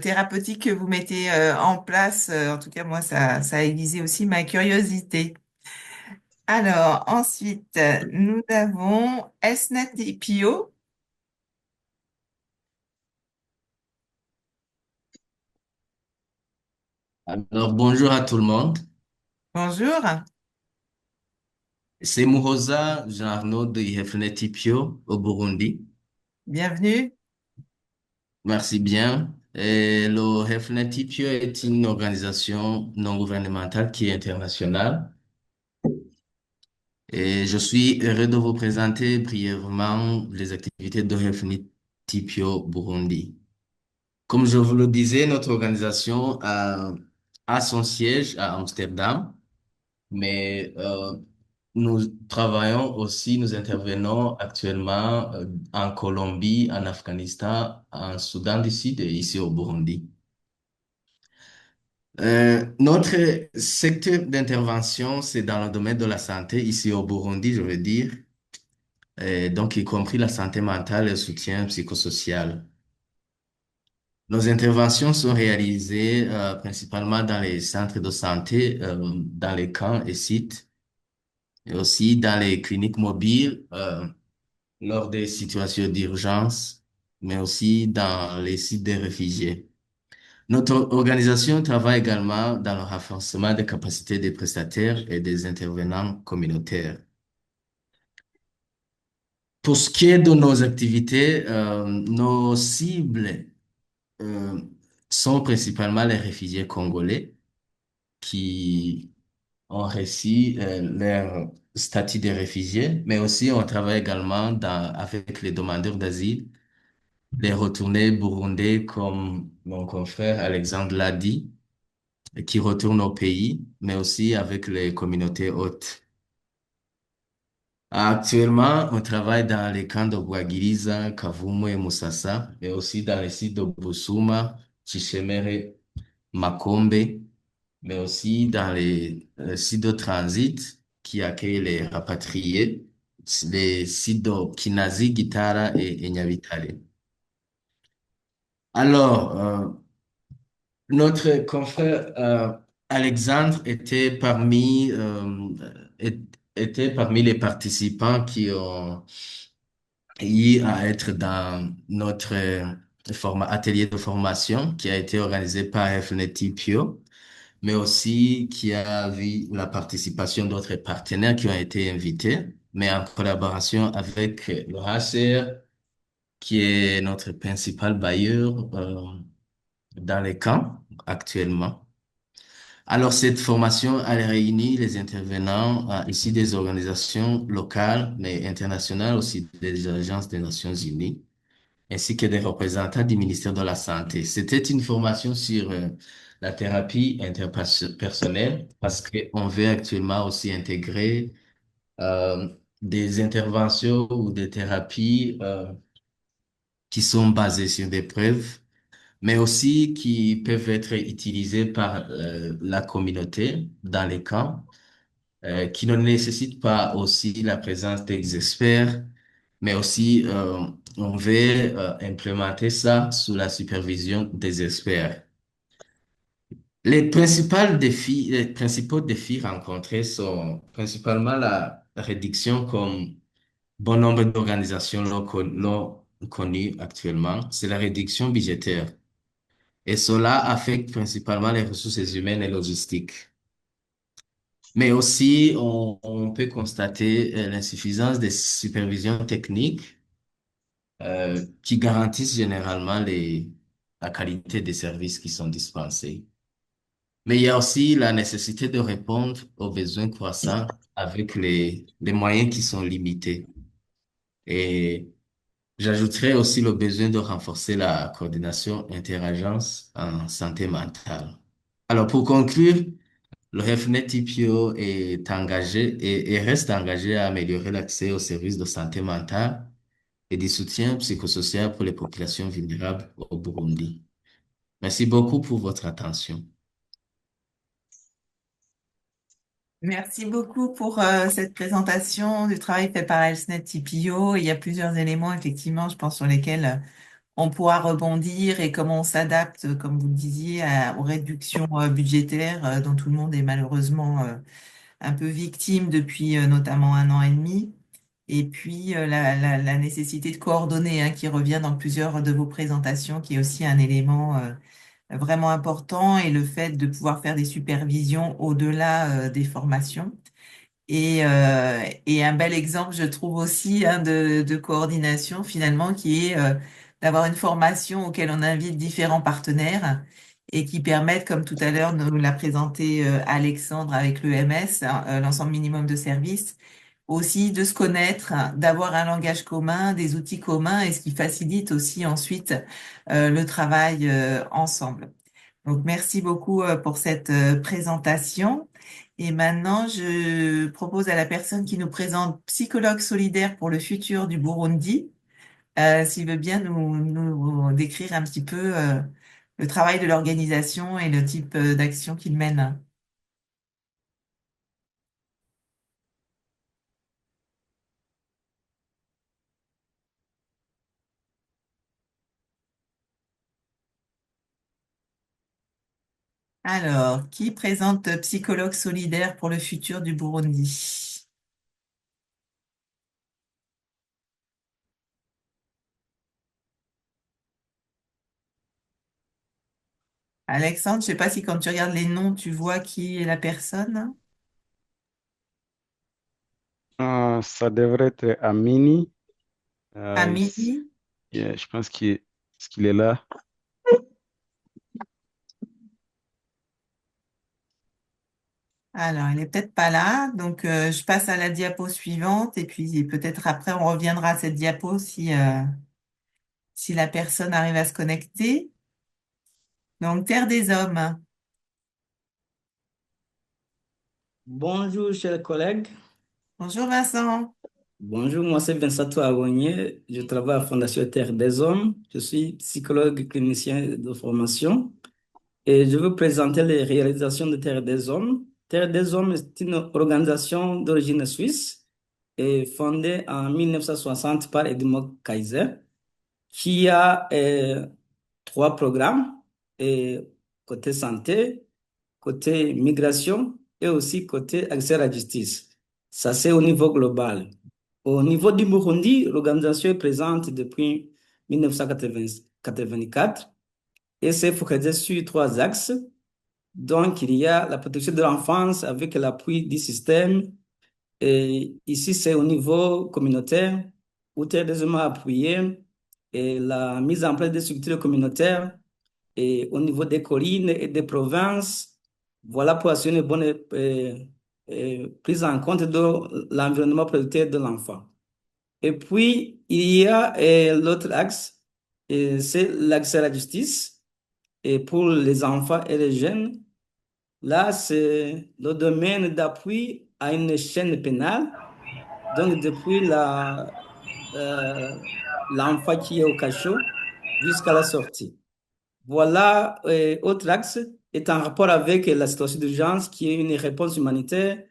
thérapeutiques que vous mettez en place. En tout cas, moi, ça a aiguisé aussi ma curiosité. Alors, ensuite, nous avons Esnet Pio. Alors, bonjour à tout le monde. Bonjour. C'est Muhoza Jean-Arnaud de Yefnet Pio au Burundi. Bienvenue. Merci bien. Et le Hefnet Pio est une organisation non gouvernementale qui est internationale. Et je suis heureux de vous présenter brièvement les activités de Hefnet Pio Burundi. Comme je vous le disais, notre organisation a son siège à Amsterdam. Mais nous travaillons aussi, nous intervenons actuellement en Colombie, en Afghanistan, en Soudan du Sud et ici au Burundi. Notre secteur d'intervention, c'est dans le domaine de la santé, ici au Burundi, je veux dire, donc y compris la santé mentale et le soutien psychosocial. Nos interventions sont réalisées principalement dans les centres de santé, dans les camps et sites et aussi dans les cliniques mobiles lors des situations d'urgence, mais aussi dans les sites des réfugiés. Notre organisation travaille également dans le renforcement des capacités des prestataires et des intervenants communautaires. Pour ce qui est de nos activités, nos cibles euh, sont principalement les réfugiés congolais qui ont réussi leur statut de réfugiés, mais aussi on travaille également avec les demandeurs d'asile, les retournés burundais comme mon confrère Alexandre l'a dit, qui retournent au pays, mais aussi avec les communautés hôtes. Actuellement, on travaille dans les camps de Bouagiriza, Kavumu et Musasa, mais aussi dans les sites de Busuma, Chichemere, Makombe, mais aussi dans les sites de transit qui accueillent les rapatriés, les sites de Kinazi, Gitara et Nyabitare. Alors, notre confrère Alexandre est- était parmi les participants qui ont eu à être dans notre atelier de formation qui a été organisé par FNET Pio, mais aussi qui a vu la participation d'autres partenaires qui ont été invités, mais en collaboration avec le HCR, qui est notre principal bailleur. dans les camps actuellement. Alors, cette formation, elle réunit les intervenants ici des organisations locales, mais internationales aussi, des agences des Nations Unies, ainsi que des représentants du ministère de la Santé. C'était une formation sur la thérapie interpersonnelle parce qu'on veut actuellement aussi intégrer euh, des interventions ou des thérapies qui sont basées sur des preuves, mais aussi qui peuvent être utilisées par la communauté dans les camps, qui ne nécessitent pas aussi la présence des experts, mais aussi on veut implémenter ça sous la supervision des experts. Les principaux défis rencontrés sont principalement la réduction comme bon nombre d'organisations l'ont connu actuellement, c'est la réduction budgétaire. Et cela affecte principalement les ressources humaines et logistiques. Mais aussi, on peut constater l'insuffisance des supervisions techniques qui garantissent généralement la qualité des services qui sont dispensés. Mais il y a aussi la nécessité de répondre aux besoins croissants avec les moyens qui sont limités. Et j'ajouterais aussi le besoin de renforcer la coordination interagence en santé mentale. Alors, pour conclure, le REFNET TPO est engagé et reste engagé à améliorer l'accès aux services de santé mentale et du soutien psychosocial pour les populations vulnérables au Burundi. Merci beaucoup pour votre attention. Merci beaucoup pour cette présentation du travail fait par HealthNet TPO. Il y a plusieurs éléments, effectivement, je pense, sur lesquels on pourra rebondir et comment on s'adapte, comme vous le disiez, aux réductions budgétaires dont tout le monde est malheureusement un peu victime depuis notamment un an et demi. Et puis la nécessité de coordonner, hein, qui revient dans plusieurs de vos présentations, qui est aussi un élément vraiment important, et le fait de pouvoir faire des supervisions au-delà des formations. Et un bel exemple, je trouve aussi, hein, de coordination finalement, qui est d'avoir une formation auquel on invite différents partenaires et qui permettent, comme tout à l'heure nous l'a présenté Alexandre avec l'EMS, hein, l'ensemble minimum de services, aussi de se connaître, d'avoir un langage commun, des outils communs, et ce qui facilite aussi ensuite le travail ensemble. Donc, merci beaucoup pour cette présentation. Et maintenant, je propose à la personne qui nous présente, psychologue solidaire pour le futur du Burundi, s'il veut bien nous décrire un petit peu le travail de l'organisation et le type d'action qu'il mène. Alors, qui présente psychologue solidaire pour le futur du Burundi? Alexandre, je sais pas si quand tu regardes les noms, tu vois qui est la personne. Ça devrait être Amini. Euh, Amélie? je pense qu'il est là. Alors, il est peut-être pas là, donc je passe à la diapo suivante et puis peut-être après on reviendra à cette diapo si la personne arrive à se connecter. Donc, Terre des Hommes. Bonjour, chers collègues. Bonjour Vincent. Bonjour, moi c'est Vincent Touaronnier. Je travaille à la Fondation Terre des Hommes. Je suis psychologue clinicien de formation et je veux présenter les réalisations de Terre des Hommes. Terre des Hommes est une organisation d'origine suisse et fondée en 1960 par Edmond Kaiser qui a trois programmes et côté santé, côté migration et aussi côté accès à la justice. Ça, c'est au niveau global. Au niveau du Burundi, l'organisation est présente depuis 1984 et s'est focalisée sur trois axes. Donc, il y a la protection de l'enfance avec l'appui du système. Et ici, c'est au niveau communautaire où Terre des Hommes a appuyé et la mise en place des structures communautaires et au niveau des collines et des provinces, voilà pour assurer une bonne prise en compte de l'environnement protecteur de l'enfant. Et puis, il y a l'autre axe, c'est l'accès à la justice et pour les enfants et les jeunes. Là, c'est le domaine d'appui à une chaîne pénale. Donc, depuis l'enfant qui est au cachot jusqu'à la sortie. Voilà, autre axe est en rapport avec la situation d'urgence qui est une réponse humanitaire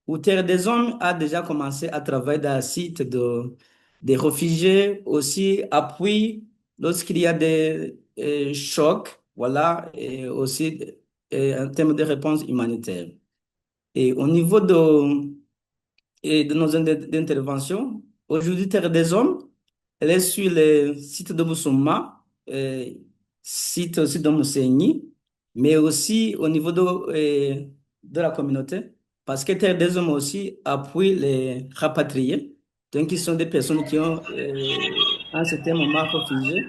où Terre des Hommes a déjà commencé à travailler dans le site des réfugiés, aussi appui lorsqu'il y a des chocs, voilà, et aussi en termes de réponse humanitaire. Et au niveau de nos interventions, aujourd'hui, Terre des Hommes, elle est sur le site de Boussouma, site aussi de Mousséni, mais aussi au niveau de la communauté, parce que Terre des Hommes aussi appuie les rapatriés, donc qui sont des personnes qui ont, à un certain moment, réfugié.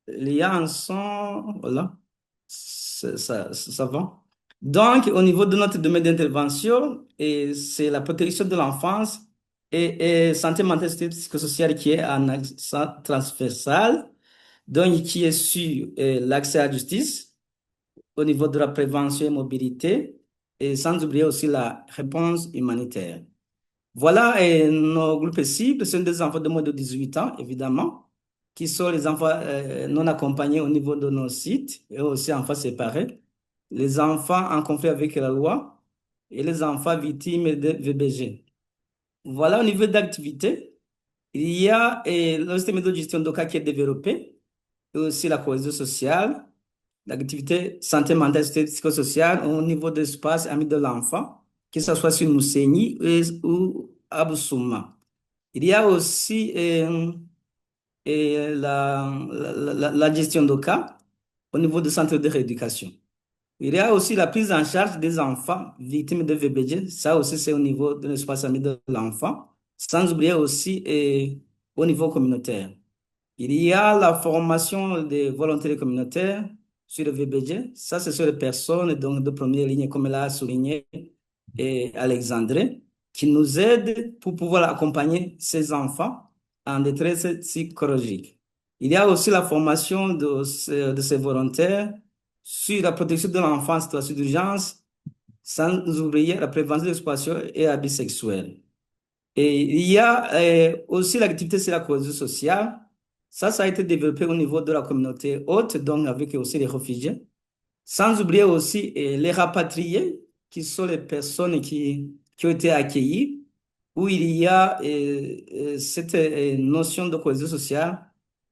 Il y a un son, voilà, ça va. Donc, au niveau de notre domaine d'intervention, et c'est la protection de l'enfance et santé mentale et psychosociale qui est un accent transversal, donc qui est sur l'accès à la justice, au niveau de la prévention et mobilité, et sans oublier aussi la réponse humanitaire. Voilà, et nos groupes cibles sont des enfants de moins de 18 ans, évidemment, qui sont les enfants non accompagnés au niveau de nos sites, et aussi enfants séparés, les enfants en conflit avec la loi et les enfants victimes de VBG. Voilà, au niveau d'activité, il y a le système de gestion de cas qui est développé, et aussi la cohésion sociale, l'activité santé mentale et psychosociale au niveau de l'espace ami de l'enfant, que ce soit sur Mousséni ou à Boussouma. Il y a aussi la gestion de cas au niveau du centre de rééducation. Il y a aussi la prise en charge des enfants victimes de VBG. Ça aussi, c'est au niveau de l'espace ami de l'enfant. Sans oublier aussi au niveau communautaire. Il y a la formation des volontaires communautaires sur le VBG. Ça, c'est sur les personnes donc, de première ligne, comme l'a souligné Alexandre, qui nous aident pour pouvoir accompagner ces enfants en détresse psychologique. Il y a aussi la formation de ces volontaires sur la protection de l'enfant en situation d'urgence, sans oublier la prévention de l'exploitation et abus sexuels. Et il y a aussi l'activité sur la cohésion sociale. Ça a été développé au niveau de la communauté haute, donc avec aussi les réfugiés. Sans oublier aussi les rapatriés, qui sont les personnes qui ont été accueillies, où il y a cette notion de cohésion sociale,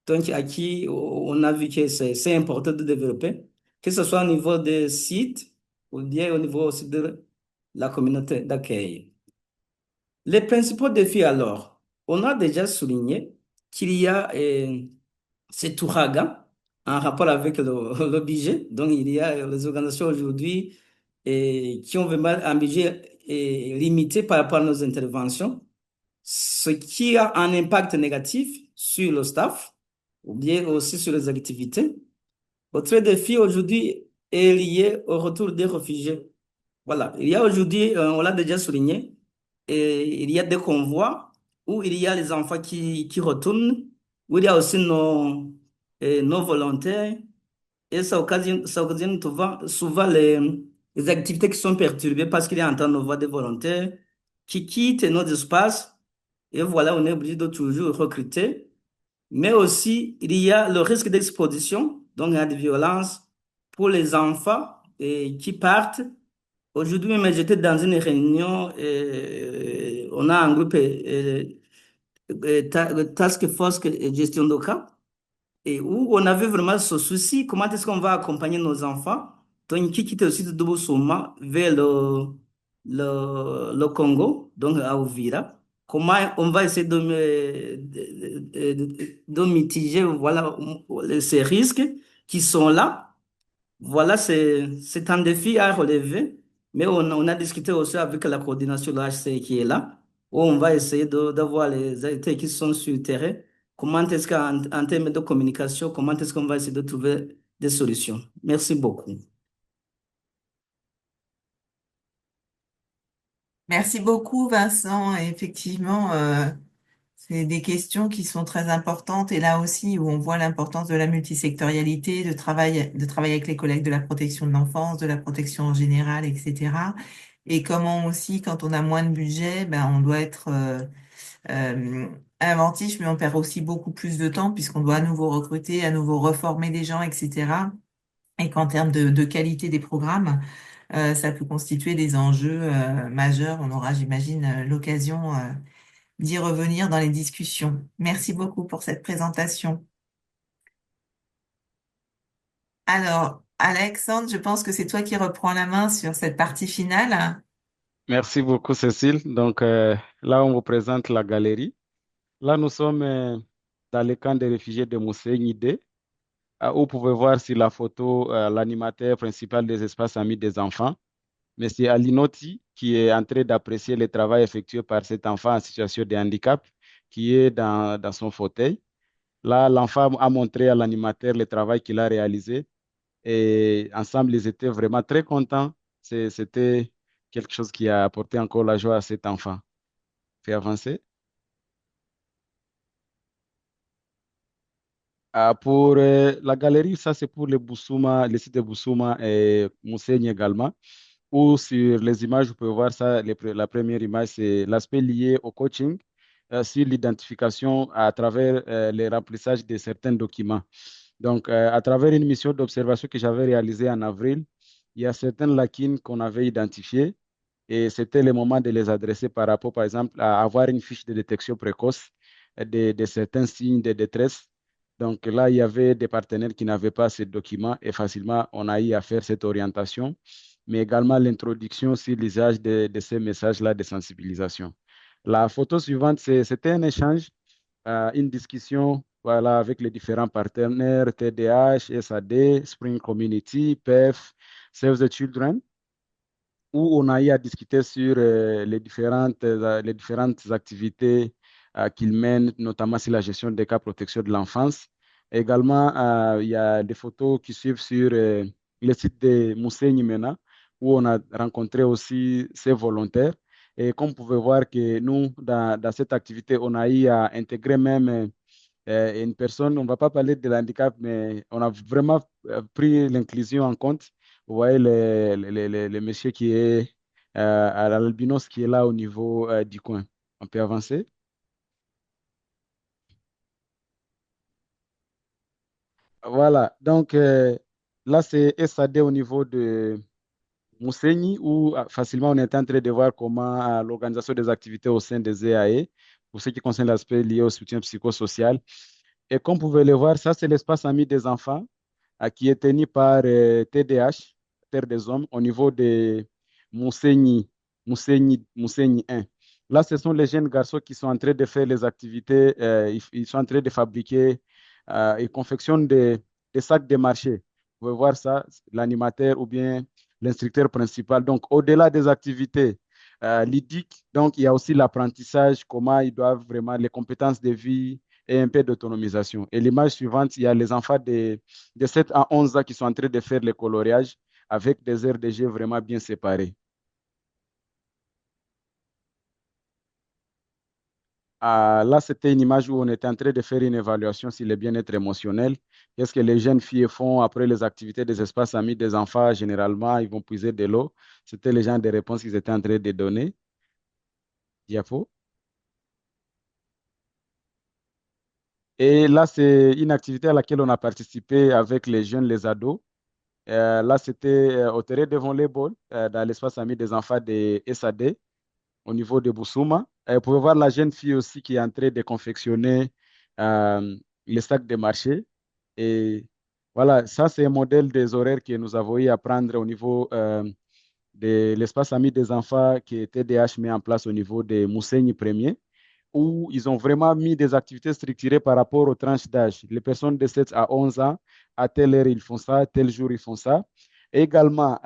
donc à qui on a vu que c'est important de développer, que ce soit au niveau des sites ou bien au niveau aussi de la communauté d'accueil. Les principaux défis alors, on a déjà souligné qu'il y a cet ouragan en rapport avec le budget. Donc, il y a les organisations aujourd'hui qui ont vraiment un budget limité par rapport à nos interventions, ce qui a un impact négatif sur le staff ou bien aussi sur les activités. Autre défi aujourd'hui est lié au retour des réfugiés. Voilà, il y a aujourd'hui, on l'a déjà souligné, et il y a des convois où il y a les enfants qui retournent, où il y a aussi nos volontaires, et ça occasionne souvent les activités qui sont perturbées parce qu'il y a un temps de voix des volontaires qui quittent nos espaces, et voilà, on est obligé de toujours recruter. Mais aussi, il y a le risque d'exposition, donc il y a des violences pour les enfants qui partent. Aujourd'hui même, j'étais dans une réunion, on a un groupe Task Force Gestion de cas, et où on avait vraiment ce souci, comment est-ce qu'on va accompagner nos enfants, donc qui quittent aussi de Deboussouma vers le Congo, donc à Uvira. Comment on va essayer de mitiger voilà, ces risques qui sont là. Voilà, c'est un défi à relever, mais on a discuté aussi avec la coordination de l'HCR qui est là, où on va essayer d'avoir les acteurs qui sont sur le terrain comment est-ce qu'en termes de communication, comment est-ce qu'on va essayer de trouver des solutions? Merci beaucoup. Merci beaucoup, Vincent. Et effectivement, c'est des questions qui sont très importantes et là aussi où on voit l'importance de la multisectorialité, de travailler avec les collègues de la protection de l'enfance, de la protection en général, etc. Et comment aussi, quand on a moins de budget, ben, on doit être inventif, mais on perd aussi beaucoup plus de temps puisqu'on doit à nouveau recruter, à nouveau reformer des gens, etc. Et qu'en termes de qualité des programmes, ça peut constituer des enjeux majeurs. On aura, j'imagine, l'occasion d'y revenir dans les discussions. Merci beaucoup pour cette présentation. Alors, Alexandre, je pense que c'est toi qui reprends la main sur cette partie finale. Merci beaucoup, Cécile. Donc, là, on vous présente la galerie. Là, nous sommes dans le camp des réfugiés de Moussénide. Où vous pouvez voir sur la photo l'animateur principal des espaces amis des enfants, Monsieur Alinotti, qui est en train d'apprécier le travail effectué par cet enfant en situation de handicap qui est dans son fauteuil. Là, l'enfant a montré à l'animateur le travail qu'il a réalisé et ensemble, ils étaient vraiment très contents. C'était quelque chose qui a apporté encore la joie à cet enfant. Fait avancer. Pour la galerie, ça c'est pour le Boussouma, le site de Boussouma et Mousseigne également. Ou sur les images, vous pouvez voir ça. La première image, c'est l'aspect lié au coaching sur l'identification à travers le remplissage de certains documents. Donc, à travers une mission d'observation que j'avais réalisée en avril, il y a certaines lacunes qu'on avait identifiées et c'était le moment de les adresser par rapport, par exemple, à avoir une fiche de détection précoce de certains signes de détresse. Donc là, il y avait des partenaires qui n'avaient pas ces documents et facilement, on a eu à faire cette orientation, mais également l'introduction sur l'usage de ces messages-là de sensibilisation. La photo suivante, c'était un échange, une discussion voilà, avec les différents partenaires, TDH, SAD, Spring Community, PEF, Save the Children, où on a eu à discuter sur les différentes activités qu'ils mènent, notamment sur la gestion des cas de protection de l'enfance. Également, il y a des photos qui suivent sur le site de Moussé Nimena, où on a rencontré aussi ces volontaires. Et comme vous pouvez voir que nous, dans cette activité, on a eu à intégrer même une personne, on ne va pas parler de l'handicap, mais on a vraiment pris l'inclusion en compte. Vous voyez le monsieur qui est à l'albinos qui est là au niveau du coin. On peut avancer. Voilà, donc là c'est SAD au niveau de Mousseini où facilement on est en train de voir comment l'organisation des activités au sein des EAE, pour ce qui concerne l'aspect lié au soutien psychosocial. Et comme vous pouvez le voir, ça c'est l'espace ami des enfants qui est tenu par TDH, Terre des Hommes, au niveau de Mousseini, Mousseini 1. Là, ce sont les jeunes garçons qui sont en train de faire les activités, ils sont en train de fabriquer et confectionnent des sacs de marché. Vous pouvez voir ça, l'animateur ou bien l'instructeur principal. Donc, au-delà des activités ludiques, donc, il y a aussi l'apprentissage, comment ils doivent vraiment, les compétences de vie et un peu d'autonomisation. Et l'image suivante, il y a les enfants de 7 à 11 ans qui sont en train de faire le coloriage avec des aires de jeu vraiment bien séparées. Là, c'était une image où on était en train de faire une évaluation sur le bien-être émotionnel. Qu'est-ce que les jeunes filles font après les activités des espaces amis des enfants? Généralement, ils vont puiser de l'eau. C'était les gens des réponses qu'ils étaient en train de donner. Diapo. Et là, c'est une activité à laquelle on a participé avec les jeunes, les ados. Là, c'était au terrain de volleyball dans l'espace ami des enfants de SAD au niveau de Boussouma. Vous pouvez voir la jeune fille aussi qui est en train de confectionner les sacs de marché. Et voilà, ça, c'est un modèle des horaires que nous avons eu à prendre au niveau de l'espace ami des enfants que TDH met en place au niveau de Mousseini Premier, où ils ont vraiment mis des activités structurées par rapport aux tranches d'âge. Les personnes de 7 à 11 ans, à telle heure, ils font ça, tel jour, ils font ça. Et également,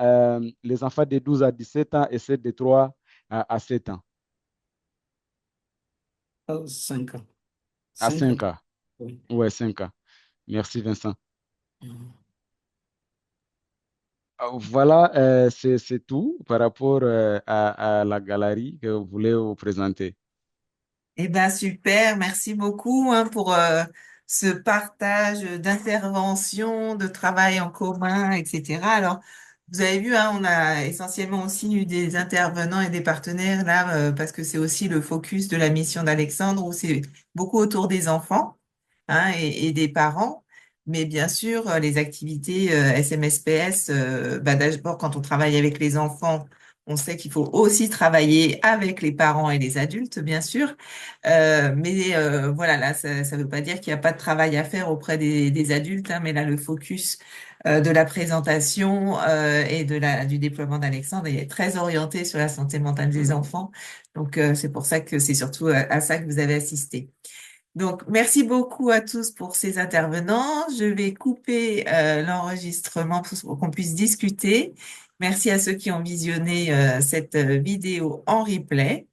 les enfants de 12 à 17 ans et ceux de 3 à 7 ans. 5 ans. À 5 ans. 5 ans. Oui. Ouais, 5 ans. Merci, Vincent. Mhm. Voilà, c'est tout par rapport à la galerie que vous voulez vous présenter. Eh ben super, merci beaucoup hein, pour ce partage d'interventions, de travail en commun, etc. Alors, vous avez vu, hein, on a essentiellement aussi eu des intervenants et des partenaires là, parce que c'est aussi le focus de la mission d'Alexandre, où c'est beaucoup autour des enfants hein, et des parents. Mais bien sûr, les activités SMSPS, bah, d'abord, quand on travaille avec les enfants, on sait qu'il faut aussi travailler avec les parents et les adultes, bien sûr. Mais voilà, là, ça ne veut pas dire qu'il n'y a pas de travail à faire auprès des adultes, hein, mais là, le focus de la présentation et du déploiement d'Alexandre est très orienté sur la santé mentale des enfants. Donc, c'est pour ça que c'est surtout à ça que vous avez assisté. Donc, merci beaucoup à tous pour ces intervenants. Je vais couper l'enregistrement pour qu'on puisse discuter. Merci à ceux qui ont visionné cette vidéo en replay.